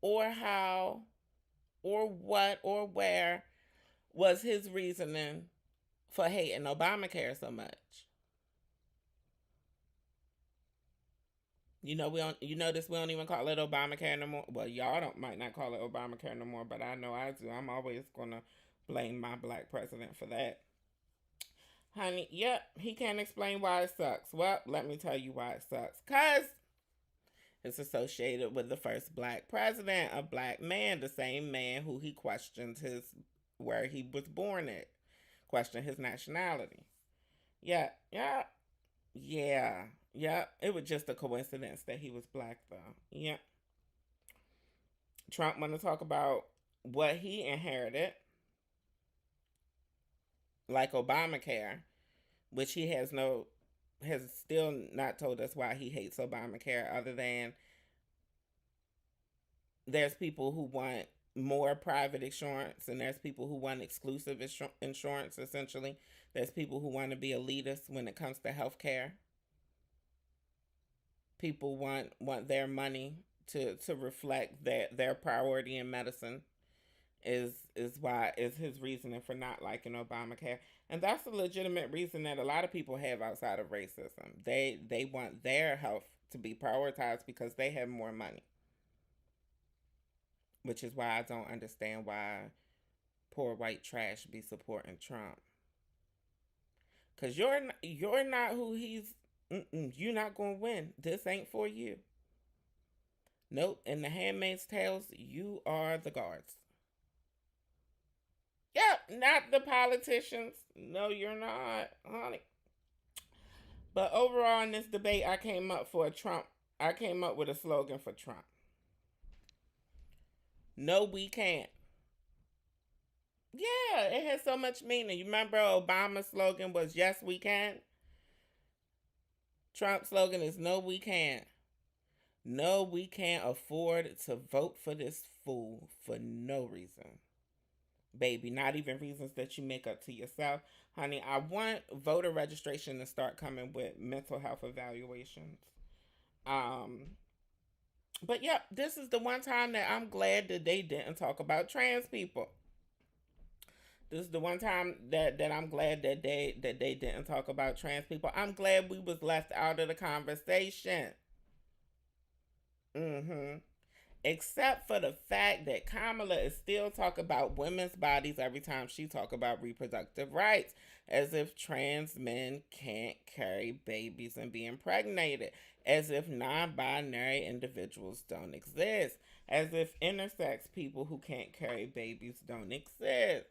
or how or what or where was his reasoning for hating Obamacare so much. We don't even call it Obamacare no more. Well, y'all might not call it Obamacare no more, but I know I do. I'm always gonna blame my black president for that. Honey, yep, he can't explain why it sucks. Well, let me tell you why it sucks. 'Cause it's associated with the first black president, a black man, the same man who he questioned where he was born at, questioned his nationality. Yeah. It was just a coincidence that he was black, though. Yeah. Trump want to talk about what he inherited, like Obamacare, which he has still not told us why he hates Obamacare, other than there's people who want more private insurance, and there's people who want exclusive insurance, essentially. There's people who want to be elitist when it comes to health care. People want their money to reflect their priority in medicine. is his reasoning for not liking Obamacare. And that's a legitimate reason that a lot of people have outside of racism. They want their health to be prioritized because they have more money. Which is why I don't understand why poor white trash be supporting Trump. Cause you're not who he's. You're not gonna win. This ain't for you. Nope. In The Handmaid's Tales, you are the guards. Yep, not the politicians. No, you're not, honey. But overall, in this debate, I came up with a slogan for Trump. No, we can't. Yeah, it has so much meaning. You remember Obama's slogan was yes, we can? Trump's slogan is no, we can't. No, we can't afford to vote for this fool for no reason. Baby, not even reasons that you make up to yourself. Honey, I want voter registration to start coming with mental health evaluations. But yeah, this is the one time that I'm glad that they didn't talk about trans people. This is the one time that I'm glad that they didn't talk about trans people. I'm glad we was left out of the conversation. Except for the fact that Kamala is still talking about women's bodies every time she talk about reproductive rights, as if trans men can't carry babies and be impregnated, as if non-binary individuals don't exist, as if intersex people who can't carry babies don't exist.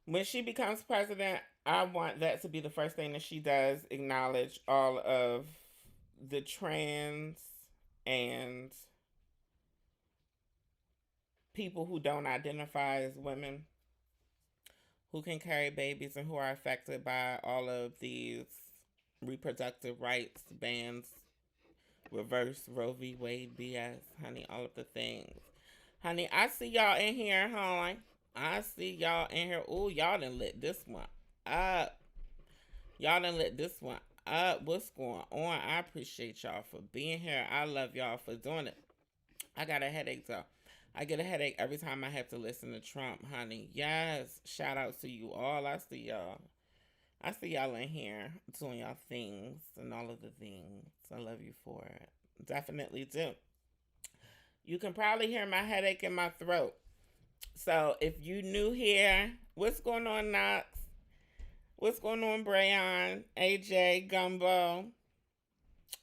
When she becomes president, I want that to be the first thing that she does, acknowledge all of the trans and people who don't identify as women who can carry babies and who are affected by all of these reproductive rights bans, reverse Roe v. Wade BS, honey, all of the things. Honey, I see y'all in here, honey. I see y'all in here. Ooh, y'all done lit this one up. Y'all done lit this one up. What's going on? I appreciate y'all for being here. I love y'all for doing it. I got a headache though. I get a headache every time I have to listen to Trump, honey. Yes. Shout out to you all. I see y'all. I see y'all in here doing y'all things and all of the things. I love you for it. Definitely do. You can probably hear my headache in my throat. So if you new here, what's going on, Knox? What's going on, Brayon, AJ, Gumbo,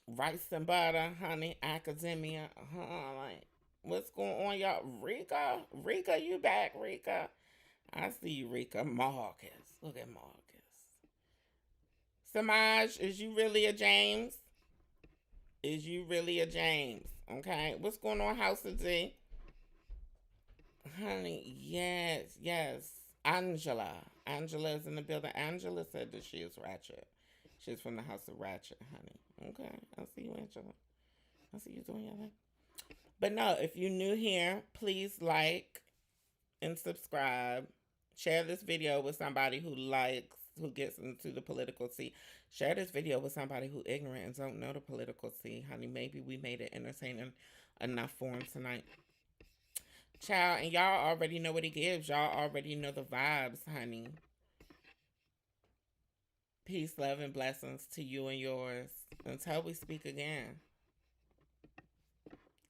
Rice and Butter, honey, Academia, like, what's going on, y'all? Rika, you back, Rika? I see you, Rika. Marcus, look at Marcus. Samaj, is you really a James? Is you really a James? Okay, what's going on, House of D? Honey, yes. Angela is in the building. Angela said that she is Ratchet. She's from the House of Ratchet, honey. Okay, I see you, Angela. I see you doing your thing. But no, if you're new here, please like and subscribe. Share this video with somebody who gets into the political tea. Share this video with somebody who ignorant and don't know the political tea, honey. Maybe we made it entertaining enough for them tonight. Child, and y'all already know what it gives. Y'all already know the vibes, honey. Peace, love, and blessings to you and yours. Until we speak again.